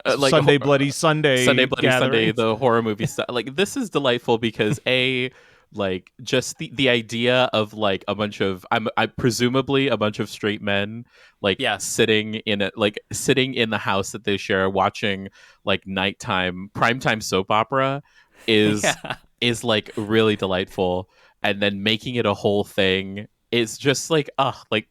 like Sunday Bloody Sunday, the horror movie stuff. Like, this is delightful because Like just the idea of like a bunch of I presumably a bunch of straight men like sitting in the house that they share watching like nighttime primetime soap opera is like really delightful, and then making it a whole thing is just like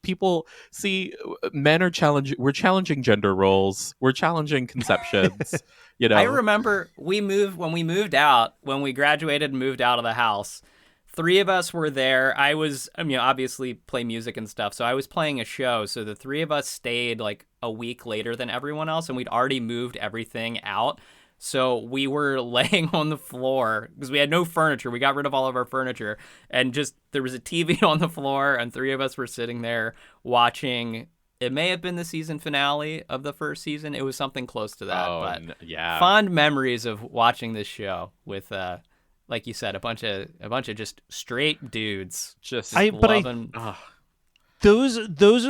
people see men are we're challenging gender roles, we're challenging conceptions. I remember when we graduated and moved out of the house, 3 of us were there. I was, obviously play music and stuff, so I was playing a show. So the 3 of us stayed like a week later than everyone else, and we'd already moved everything out. So we were laying on the floor because we had no furniture. We got rid of all of our furniture, and just there was a TV on the floor, and 3 of us were sitting there watching. It may have been the season finale of the first season. It was something close to that. Fond memories of watching this show with, like you said, a bunch of just straight dudes. Those are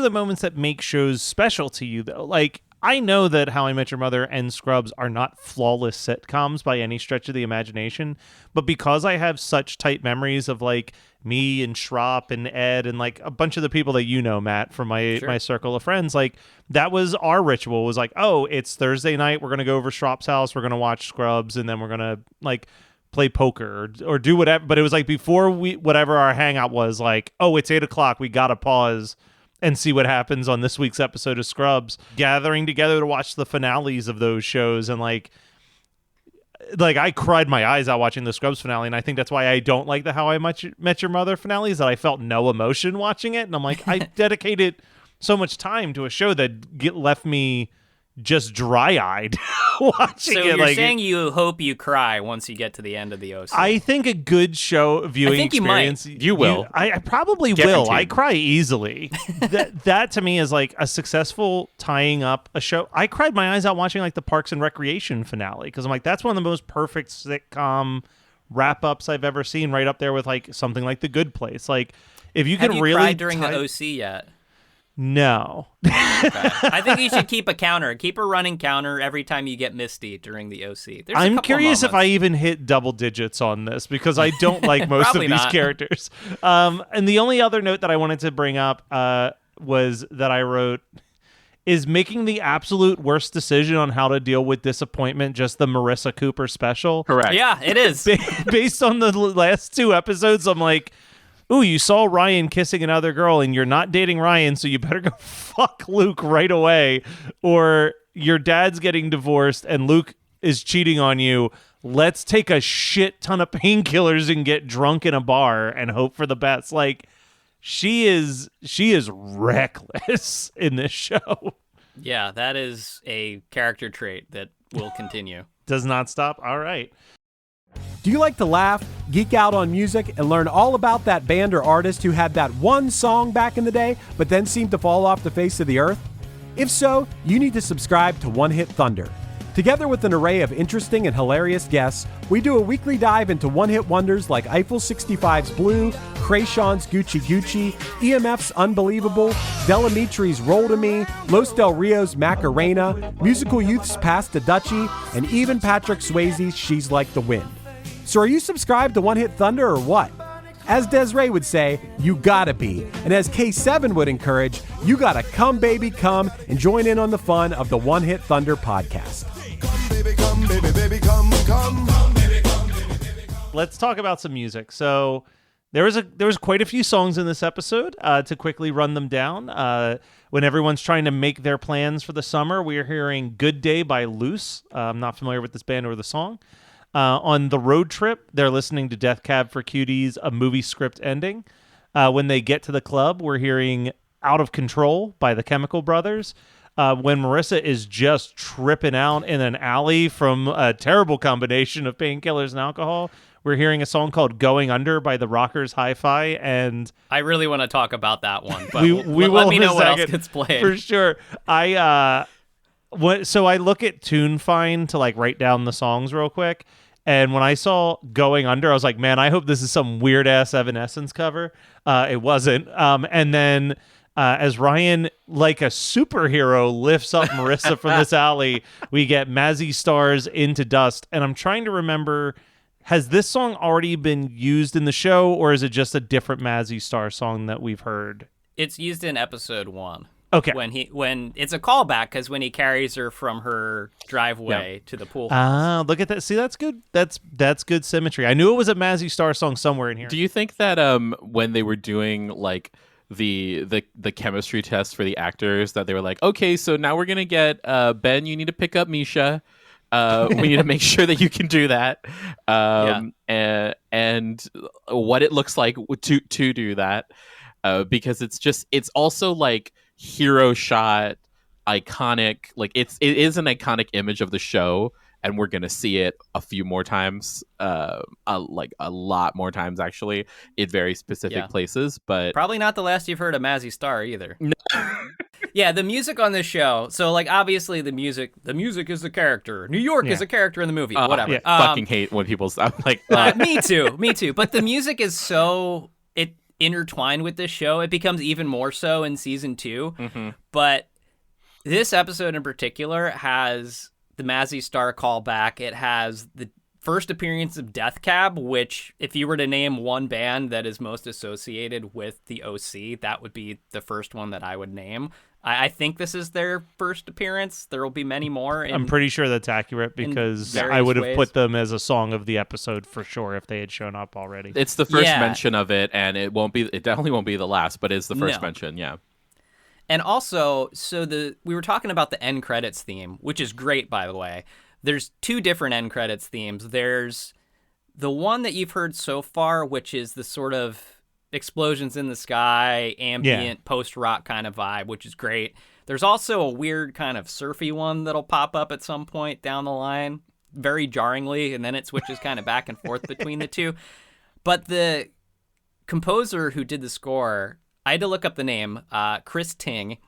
the moments that make shows special to you, though. Like, I know that How I Met Your Mother and Scrubs are not flawless sitcoms by any stretch of the imagination, but because I have such tight memories of like me and Schropp and Ed and like a bunch of the people that Matt, from my circle of friends, like that was our ritual. Was like, oh, it's Thursday night, we're gonna go over to Schropp's house, we're gonna watch Scrubs, and then we're gonna like play poker or do whatever. But it was like before whatever our hangout was, like, oh, it's 8:00, we gotta pause and see what happens on this week's episode of Scrubs, gathering together to watch the finales of those shows. And like I cried my eyes out watching the Scrubs finale, and I think that's why I don't like the How I Met Your Mother finale, is that I felt no emotion watching it. And I'm like, I dedicated so much time to a show that left me just dry-eyed watching it. So you're saying you hope you cry once you get to the end of the OC? I think a good show viewing experience. You will. I probably Guaranteed. will. I cry easily. that to me is like a successful tying up a show. I cried my eyes out watching like the Parks and Recreation finale, because I'm like, that's one of the most perfect sitcom wrap-ups I've ever seen, right up there with like something like The Good Place. Like, if you can really cried during the OC yet? No. Okay. I think you should keep a running counter every time you get misty during the OC. I'm curious if I even hit double digits on this, because I don't like most of these characters. And the only other note that I wanted to bring up was that I wrote, is making the absolute worst decision on how to deal with disappointment just the Marissa Cooper special? Correct. Yeah, it is. Based on the last 2 episodes, I'm like, ooh, you saw Ryan kissing another girl and you're not dating Ryan, so you better go fuck Luke right away. Or your dad's getting divorced and Luke is cheating on you. Let's take a shit ton of painkillers and get drunk in a bar and hope for the best. Like, she is reckless in this show. Yeah, that is a character trait that will continue. Does not stop. All right. Do you like to laugh, geek out on music, and learn all about that band or artist who had that one song back in the day, but then seemed to fall off the face of the earth? If so, you need to subscribe to One Hit Thunder. Together with an array of interesting and hilarious guests, we do a weekly dive into one-hit wonders like Eiffel 65's Blue, Krayshawn's Gucci Gucci, EMF's Unbelievable, Delamitri's Roll to Me, Los Del Rio's Macarena, Musical Youth's Pass to Dutchie, and even Patrick Swayze's She's Like the Wind. So are you subscribed to One Hit Thunder or what? As Desiree would say, you gotta be. And as K7 would encourage, you gotta come, baby, come and join in on the fun of the One Hit Thunder podcast. Come, baby, come, baby, baby, come, come. Come, baby, come, baby, baby, come. Let's talk about some music. So there was quite a few songs in this episode. To quickly run them down, when everyone's trying to make their plans for the summer, we are hearing Good Day by Loose. I'm not familiar with this band or the song. On the road trip, they're listening to Death Cab for Cuties, a movie script ending. When they get to the club, we're hearing Out of Control by the Chemical Brothers. When Marissa is just tripping out in an alley from a terrible combination of painkillers and alcohol, we're hearing a song called Going Under by the Rockers Hi-Fi. And I really want to talk about that one, but we will let me know what second, else gets played. For sure. So I look at TuneFind to like write down the songs real quick. And when I saw Going Under, I was like, man, I hope this is some weird ass Evanescence cover. It wasn't. And then as Ryan, like a superhero, lifts up Marissa from this alley, we get Mazzy Star's Into Dust. And I'm trying to remember Has this song already been used in the show, or is it just a different Mazzy Star song that we've heard? It's used in episode 1. Okay. When it's a callback, because when he carries her from her driveway to the pool house. Ah, look at that. See, that's good. That's good symmetry. I knew it was a Mazzy Star song somewhere in here. Do you think that when they were doing like the chemistry test for the actors, that they were like, okay, so now we're gonna get Ben, you need to pick up Misha. We need to make sure that you can do that. And what it looks like to do that. Because it's also like hero shot, iconic, like it is an iconic image of the show, and we're gonna see it a few more times, like a lot more times actually, in very specific places. But probably not the last you've heard of Mazzy Star either. No. Yeah, the music on this show. So like obviously the music is the character. New York is a character in the movie. Whatever. Yeah. Fucking hate when people stop like. Me too. But the music is so intertwined with this show. It becomes even more so in season 2. Mm-hmm. But this episode in particular has the Mazzy Star callback. It has the first appearance of Death Cab, which if you were to name one band that is most associated with the OC, that would be the first one that I would name. I think this is their first appearance. There will be many more. I'm pretty sure that's accurate, because I would have put them as a song of the episode for sure if they had shown up already. It's the first mention of it, and it definitely won't be the last, but it's the first mention, yeah. And also, we were talking about the end credits theme, which is great, by the way. There's 2 different end credits themes. There's the one that you've heard so far, which is the sort of explosions in the sky, ambient, post-rock kind of vibe, which is great. There's also a weird kind of surfy one that'll pop up at some point down the line, very jarringly, and then it switches kind of back and forth between the two. But the composer who did the score, I had to look up the name, Chris Ting.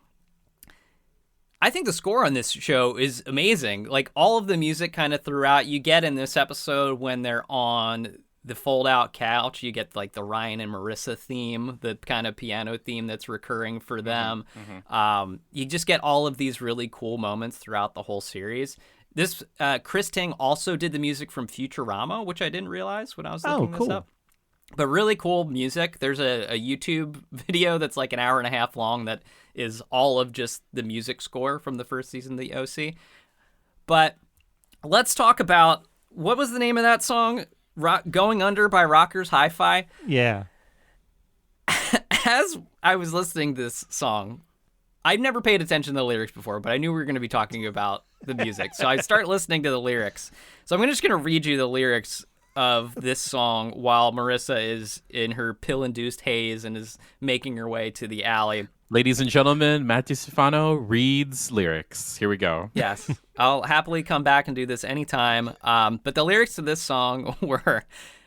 I think the score on this show is amazing. Like, all of the music kind of throughout, you get in this episode when they're on the fold-out couch, you get like the Ryan and Marissa theme, the kind of piano theme that's recurring for them. Mm-hmm. You just get all of these really cool moments throughout the whole series. This Chris Ting also did the music from Futurama, which I didn't realize when I was looking this up. But really cool music. There's a YouTube video that's like an hour and a half long that is all of just the music score from the first season of the OC. But let's talk about, what was the name of that song? Going Under by Rockers Hi-Fi. Yeah. As I was listening to this song, I'd never paid attention to the lyrics before, but I knew we were going to be talking about the music. So I start listening to the lyrics. So I'm just going to read you the lyrics of this song while Marissa is in her pill-induced haze and is making her way to the alley. Ladies and gentlemen, Matt DiStefano reads lyrics. Here we go. Yes. I'll happily come back and do this anytime. But the lyrics to this song were,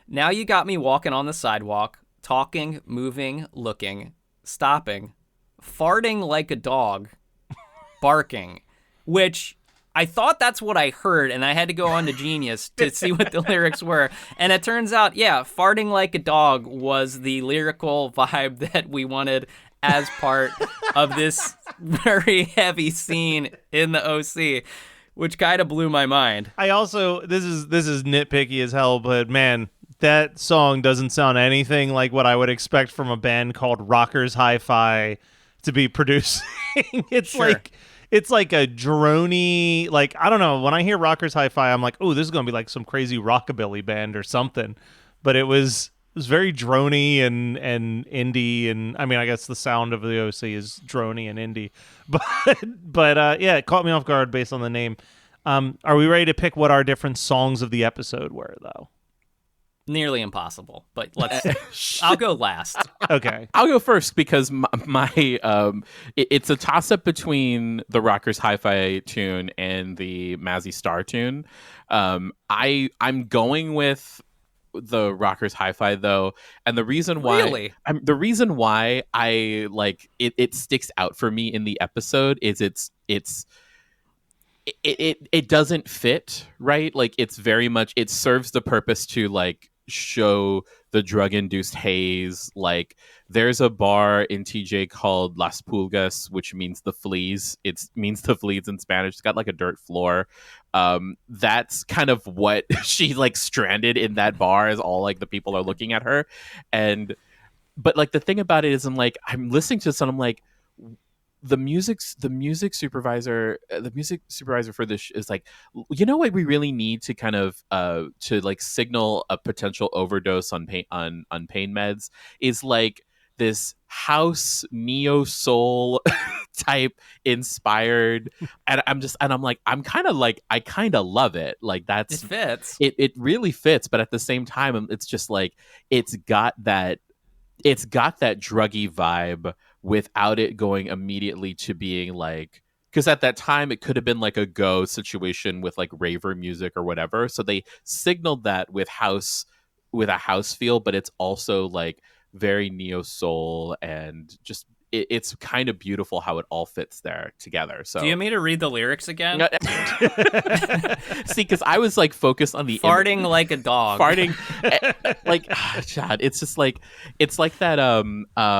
now you got me walking on the sidewalk, talking, moving, looking, stopping, farting like a dog, barking, which I thought that's what I heard, and I had to go on to Genius to see what the lyrics were. And it turns out, farting like a dog was the lyrical vibe that we wanted as part of this very heavy scene in the OC, which kind of blew my mind. I also, this is nitpicky as hell, but man, that song doesn't sound anything like what I would expect from a band called Rockers Hi-Fi to be producing. It's like a droney, like, I don't know, when I hear Rockers Hi-Fi, I'm like, oh, this is going to be like some crazy rockabilly band or something. But it was very droney and indie, and I mean, I guess the sound of the OC is droney and indie, but yeah, it caught me off guard based on the name. Are we ready to pick what our different songs of the episode were, though? Nearly impossible, but I'll go last. Okay, I'll go first because my it's a toss up between the Rockers Hi-Fi tune and the Mazzy Star tune. I'm going with the Rockers Hi-Fi though, and the reason why I like it sticks out for me in the episode is it doesn't fit, right? Like, it's very much, it serves the purpose to like show the drug-induced haze. Like there's a bar in TJ called Las Pulgas, which means the fleas. It means the fleas in Spanish. It's got like a dirt floor. That's kind of what she like stranded in that bar, as all like the people are looking at her. But like the thing about it is, I'm listening to this and I'm like, the music supervisor for this is like, you know what we really need to kind of to like signal a potential overdose on pain meds is like this house neo soul type inspired, and I'm like I kind of love it. Like it fits. It really fits, but at the same time it's just like it's got that druggy vibe without it going immediately to being like, because at that time it could have been like a go situation with like raver music or whatever. So they signaled that with a house feel, but it's also like very neo soul, and just it's kind of beautiful how it all fits there together. So do you want me to read the lyrics again? See, because I was like focused on the farting like a dog. Farting like God, it's just like it's like that.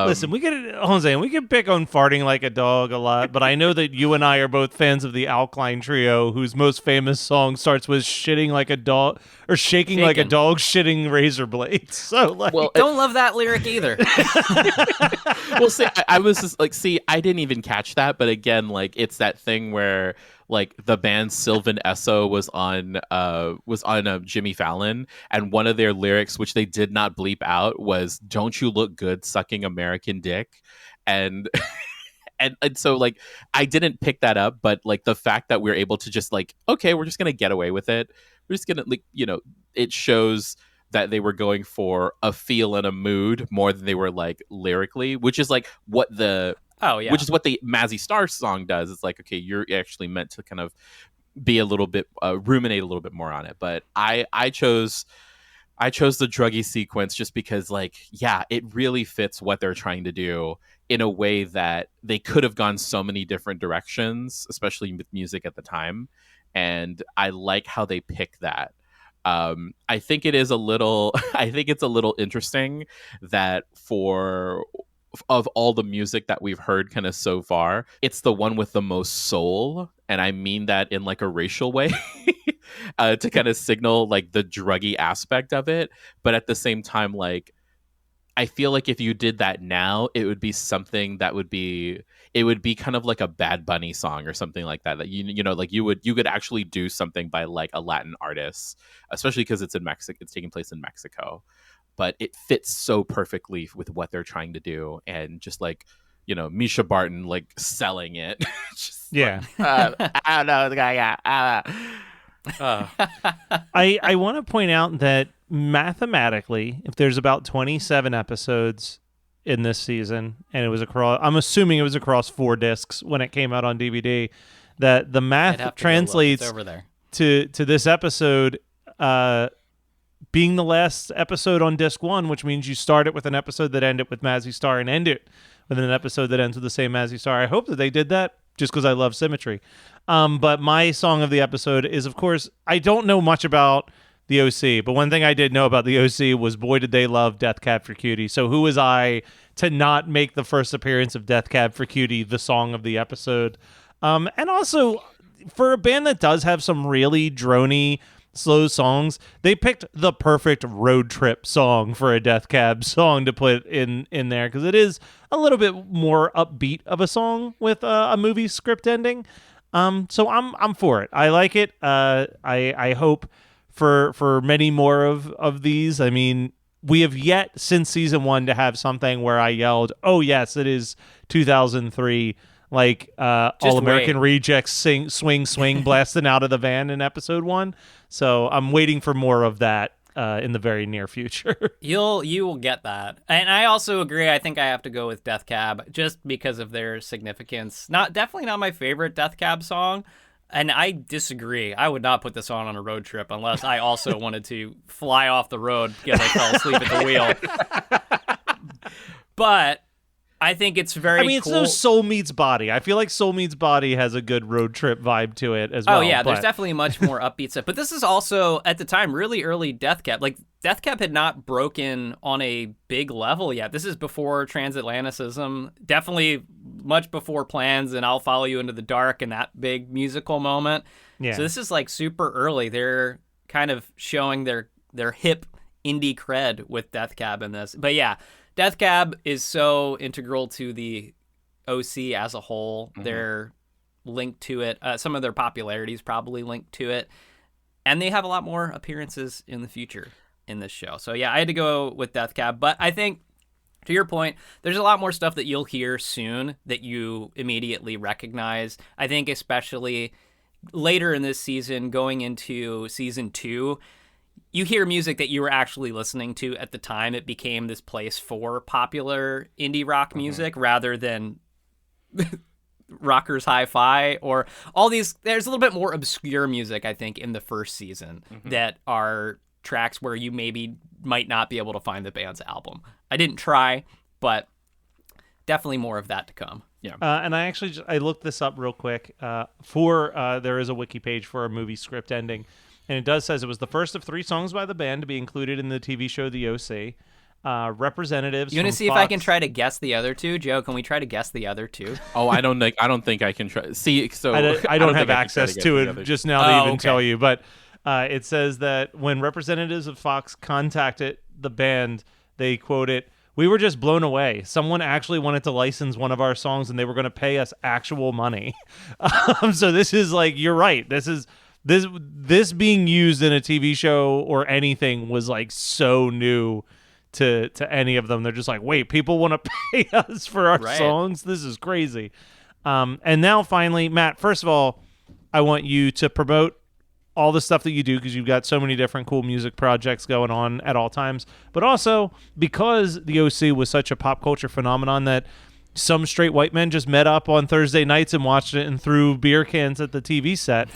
Listen, we can pick on farting like a dog a lot, but I know that you and I are both fans of the Alkaline Trio, whose most famous song starts with "shitting like a dog" or "shaking like a dog shitting razor blades." So like, don't love that lyric either. Well, see, I was just like, I didn't even catch that, but again, like it's that thing where like the band Sylvan Esso was on Jimmy Fallon, and one of their lyrics, which they did not bleep out, was "Don't you look good sucking American dick?" and and so like I didn't pick that up, but like the fact that we're able to just like, okay, we're just gonna get away with it. We're just gonna like, it shows that they were going for a feel and a mood more than they were like lyrically, which is like what the which is what the Mazzy Star song does. It's like, okay, you're actually meant to kind of be a little bit ruminate a little bit more on it. But I chose the druggy sequence just because like, yeah, it really fits what they're trying to do in a way that they could have gone so many different directions, especially with music at the time. And I like how they pick that. I think it's a little interesting that of all the music that we've heard kind of so far, it's the one with the most soul. And I mean that in like a racial way to kind of signal like the druggy aspect of it. But at the same time, like, I feel like if you did that now, it would be something that would be kind of like a Bad Bunny song or something like that. That like you could actually do something by like a Latin artist, especially because it's in Mexico. It's taking place in Mexico, but it fits so perfectly with what they're trying to do, and just like Misha Barton like selling it. Yeah, I don't know the guy. I want to point out that mathematically, if there's about 27 episodes in this season, and I'm assuming it was across 4 discs when it came out on DVD, that the math translates over there to this episode being the last episode on disc 1, which means you start it with an episode that ended with Mazzy Star and end it with an episode that ends with the same Mazzy Star. I hope that they did that just because I love symmetry. But my song of the episode is, of course, I don't know much about the OC, but one thing I did know about the OC was, boy, did they love Death Cab for Cutie. So who was I to not make the first appearance of Death Cab for Cutie the song of the episode? And also, for a band that does have some really droney, slow songs, they picked the perfect road trip song for a Death Cab song to put in there, because it is a little bit more upbeat of a song with a movie script ending. So I'm for it. I like it. I hope for many more of these. I mean, we have yet since season 1 to have something where I yelled, "Oh yes, it is 2003!" Like All American Rejects swing blasting out of the van in episode 1. So I'm waiting for more of that in the very near future. You will get that. And I also agree. I think I have to go with Death Cab just because of their significance. Definitely not my favorite Death Cab song. And I disagree. I would not put this on a road trip unless I also wanted to fly off the road because I fell asleep at the wheel. But I think it's very I mean, it's cool. no Soul Meets Body. I feel like Soul Meets Body has a good road trip vibe to it as well. Oh, yeah, but... there's definitely much more upbeat stuff. But this is also, at the time, really early Death Cab. Like, Death Cab had not broken on a big level yet. This is before Transatlanticism, definitely much before Plans and I'll Follow You Into the Dark and that big musical moment. Yeah. So this is, like, super early. They're kind of showing their hip indie cred with Death Cab in this. But, yeah. Death Cab is so integral to the OC as a whole. Mm-hmm. They're linked to it. Some of their popularity is probably linked to it. And they have a lot more appearances in the future in this show. So, yeah, I had to go with Death Cab. But I think, to your point, there's a lot more stuff that you'll hear soon that you immediately recognize. I think especially later in this season, going into season 2, you hear music that you were actually listening to at the time. It became this place for popular indie rock music rather than rockers hi-fi or all these. There's a little bit more obscure music, I think, in the first season that are tracks where you maybe might not be able to find the band's album. I didn't try, but definitely more of that to come. Yeah. And I looked this up real quick. There is a wiki page for a movie script ending. And it says it was the first of 3 songs by the band to be included in the TV show The OC. Representatives. You want to see Fox... if I can try to guess the other 2, Joe? Can we try to guess the other 2? Oh, I don't think I can try. See, so I don't have access to it just now to even tell you. But it says that when representatives of Fox contacted the band, they quote it, "We were just blown away. Someone actually wanted to license one of our songs, and they were going to pay us actual money." So this is like, you're right. This being used in a TV show or anything was like so new to any of them. They're just like, wait, people want to pay us for our songs? This is crazy. And now finally, Matt, first of all, I want you to promote all the stuff that you do because you've got so many different cool music projects going on at all times. But also because the OC was such a pop culture phenomenon that some straight white men just met up on Thursday nights and watched it and threw beer cans at the TV set.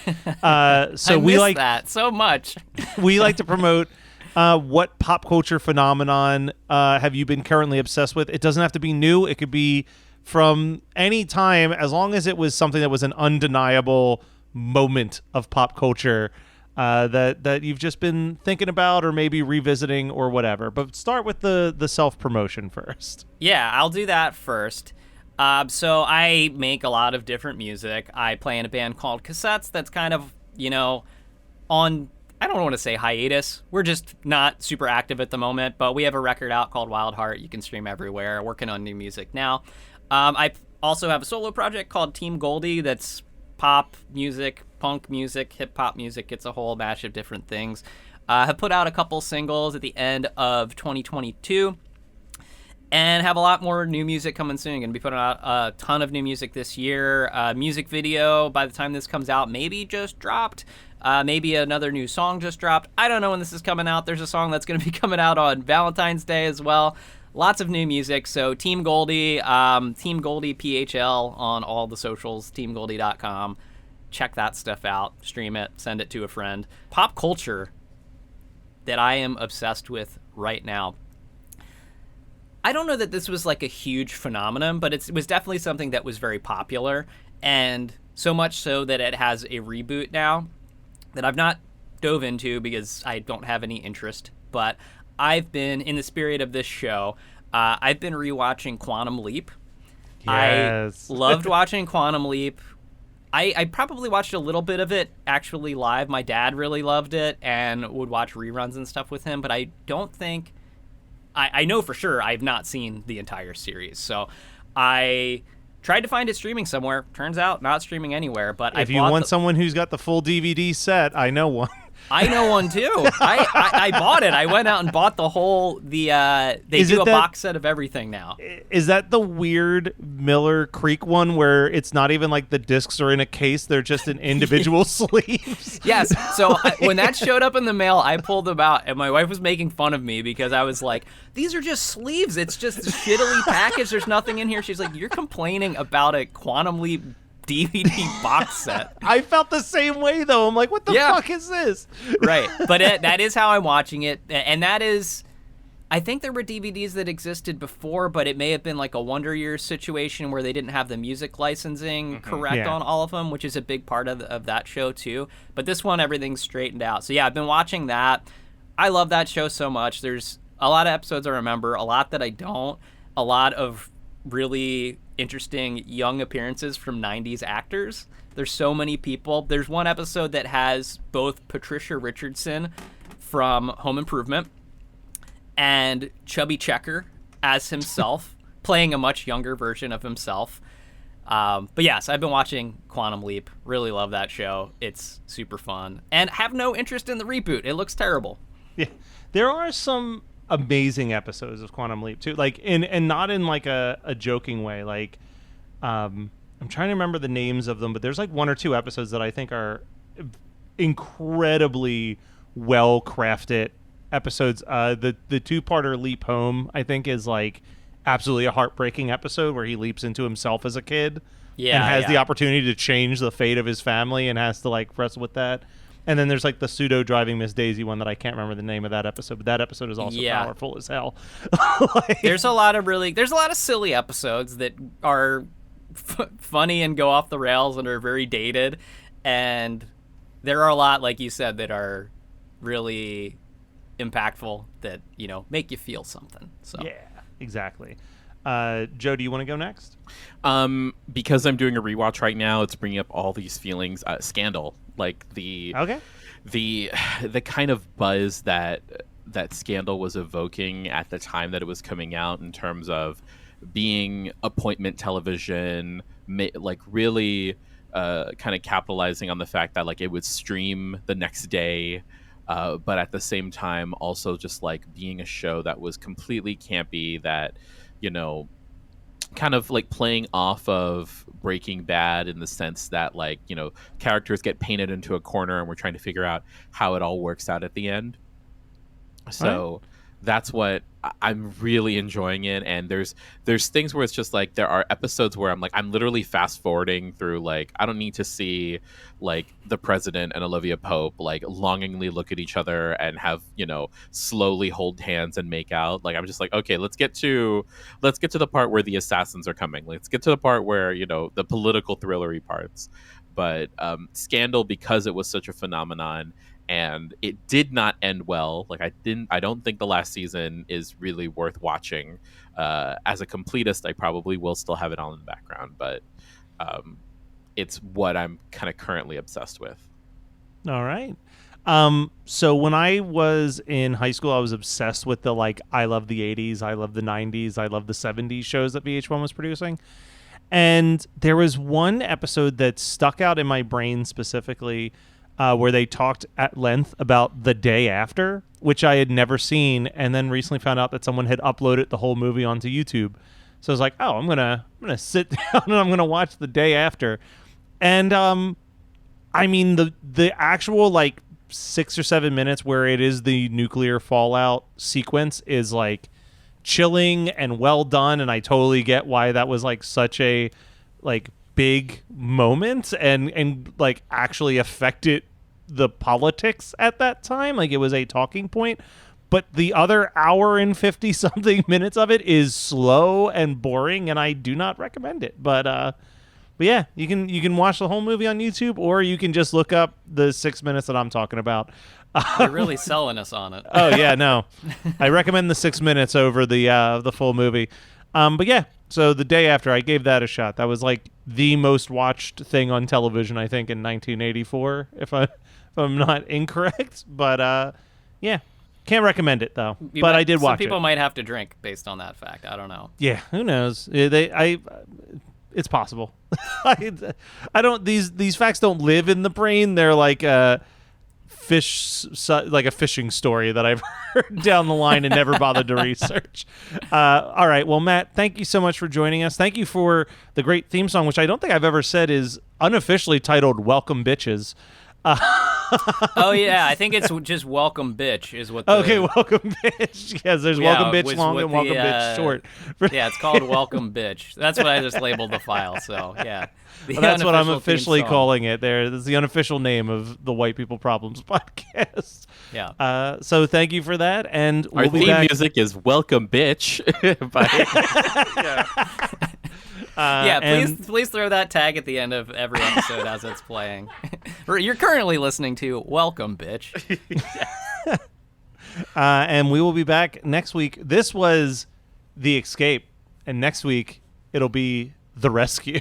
So I miss that so much. We like to promote what pop culture phenomenon have you been currently obsessed with. It doesn't have to be new. It could be from any time, as long as it was something that was an undeniable moment of pop culture that you've just been thinking about or maybe revisiting or whatever. But start with the self-promotion first. Yeah, I'll do that first. So I make a lot of different music. I play in a band called Cassettes that's kind of, on, I don't want to say hiatus. We're just not super active at the moment, but we have a record out called Wild Heart. You can stream everywhere. Working on new music now. I also have a solo project called Team Goldie that's pop music, punk music, hip-hop music. It's a whole batch of different things. I have put out a couple singles at the end of 2022 and have a lot more new music coming soon. Going to be putting out a ton of new music this year. Music video, by the time this comes out, maybe just dropped. Maybe another new song just dropped. I don't know when this is coming out. There's a song that's going to be coming out on Valentine's Day as well. Lots of new music. So Team Goldie, Team Goldie PHL on all the socials, teamgoldie.com. Check that stuff out. Stream it. Send it to a friend. Pop culture that I am obsessed with right now. I don't know that this was like a huge phenomenon, but it was definitely something that was very popular. And so much so that it has a reboot now that I've not dove into because I don't have any interest. But I've been, in the spirit of this show, I've been rewatching Quantum Leap. Yes. I loved watching Quantum Leap. I probably watched a little bit of it actually live. My dad really loved it and would watch reruns and stuff with him, but I don't think... I know for sure I've not seen the entire series. So I tried to find it streaming somewhere. Turns out not streaming anywhere. But if you want someone who's got the full DVD set, I know one. I know one too. I bought it. I went out and bought the whole they do a box set of everything now. Is that the weird Miller Creek one where it's not even like the discs are in a case, they're just in individual sleeves? Yes. So when that showed up in the mail, I pulled them out and my wife was making fun of me because I was like, these are just sleeves. It's just shittily packaged. There's nothing in here. She's like, you're complaining about a Quantum Leap DVD box set. I felt the same way though. I'm like, what the fuck is this? Right. But that is how I'm watching it. And that is I think there were DVDs that existed before, but it may have been like a Wonder Years situation where they didn't have the music licensing correct on all of them, which is a big part of that show too. But this one, everything's straightened out. So yeah, I've been watching that. I love that show so much. There's a lot of episodes I remember, a lot that I don't, a lot of really interesting young appearances from 90s actors. There's so many people. There's one episode that has both Patricia Richardson from Home Improvement and Chubby Checker as himself, playing a much younger version of himself. But yes, I've been watching Quantum Leap. Really love that show. It's super fun. And have no interest in the reboot. It looks terrible. Yeah, there are some amazing episodes of Quantum Leap too, like and not in like a joking way. Like, I'm trying to remember the names of them, but there's like one or two episodes that I think are incredibly well crafted episodes. The two-parter Leap Home, I think, is like absolutely a heartbreaking episode where he leaps into himself as a kid and has the opportunity to change the fate of his family and has to like wrestle with that. And then there's like the pseudo driving Miss Daisy one that I can't remember the name of that episode, but that episode is also powerful as hell. Like, there's a lot of silly episodes that are funny and go off the rails and are very dated, and there are a lot, like you said, that are really impactful that, make you feel something. So yeah, exactly. Joe, do you want to go next? Because I'm doing a rewatch right now, it's bringing up all these feelings. Scandal, like the kind of buzz that Scandal was evoking at the time that it was coming out, in terms of being appointment television, like really kind of capitalizing on the fact that like it would stream the next day. But at the same time, also just like being a show that was completely campy, that, kind of like playing off of Breaking Bad in the sense that like, characters get painted into a corner and we're trying to figure out how it all works out at the end. So that's what I'm really enjoying it. And there's things where it's just like, there are episodes where I'm literally fast forwarding through, like, I don't need to see like the president and Olivia Pope like longingly look at each other and have, slowly hold hands and make out. Like, I'm just like, okay, let's get to the part where the assassins are coming. Let's get to the part where, the political thrillery parts. But Scandal, because it was such a phenomenon, and it did not end well. Like, I don't think the last season is really worth watching. As a completist, I probably will still have it on in the background, but it's what I'm kind of currently obsessed with. All right. So when I was in high school, I was obsessed with the like, I love the 80s, I love the 90s, I love the 70s shows that VH1 was producing. And there was one episode that stuck out in my brain specifically, where they talked at length about The Day After, which I had never seen, and then recently found out that someone had uploaded the whole movie onto YouTube. So I was like, oh, I'm gonna sit down and I'm gonna watch The Day After. And I mean, the actual like 6 or 7 minutes where it is the nuclear fallout sequence is like chilling and well done, and I totally get why that was like such a like big moment and like actually affected the politics at that time. Like, it was a talking point. But the other hour and 50 something minutes of it is slow and boring, and I do not recommend it. But yeah, you can watch the whole movie on YouTube, or you can just look up the 6 minutes that I'm talking about. You're really selling us on it. Oh yeah, no, I recommend the 6 minutes over the full movie. But yeah, so The Day After, I gave that a shot. That was like the most watched thing on television, I think, in 1984, if I'm not incorrect. But yeah, can't recommend it though. I did watch it. Some people might have to drink based on that fact. I don't know. Yeah, who knows? It's possible. I don't. These facts don't live in the brain. They're like a fishing story that I've heard down the line and never bothered to research. All right. Well, Matt, thank you so much for joining us. Thank you for the great theme song, which I don't think I've ever said is unofficially titled "Welcome Bitches." Oh yeah, I think it's just welcome bitch is what. Okay, welcome bitch. Yes, there's welcome bitch was long what and welcome bitch short. Yeah, it's called welcome bitch. That's what I just labeled the file. So yeah, Well, that's what I'm unofficial theme officially song. calling it. This is the unofficial name of the White People Problems podcast. Yeah. So thank you for that, and Our we'll be theme back. music is "Welcome, Bitch." Please throw that tag at the end of every episode as it's playing. You're currently listening to Welcome, Bitch. And we will be back next week. This was The Escape, and next week it'll be The Rescue.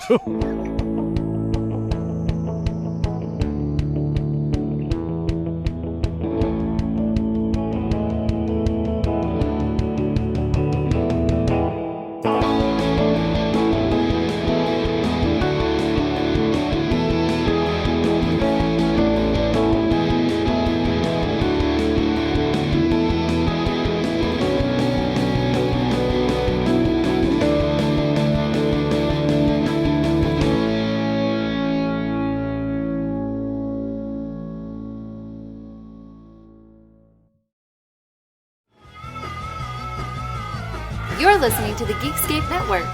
You're listening to the Geekscape Network.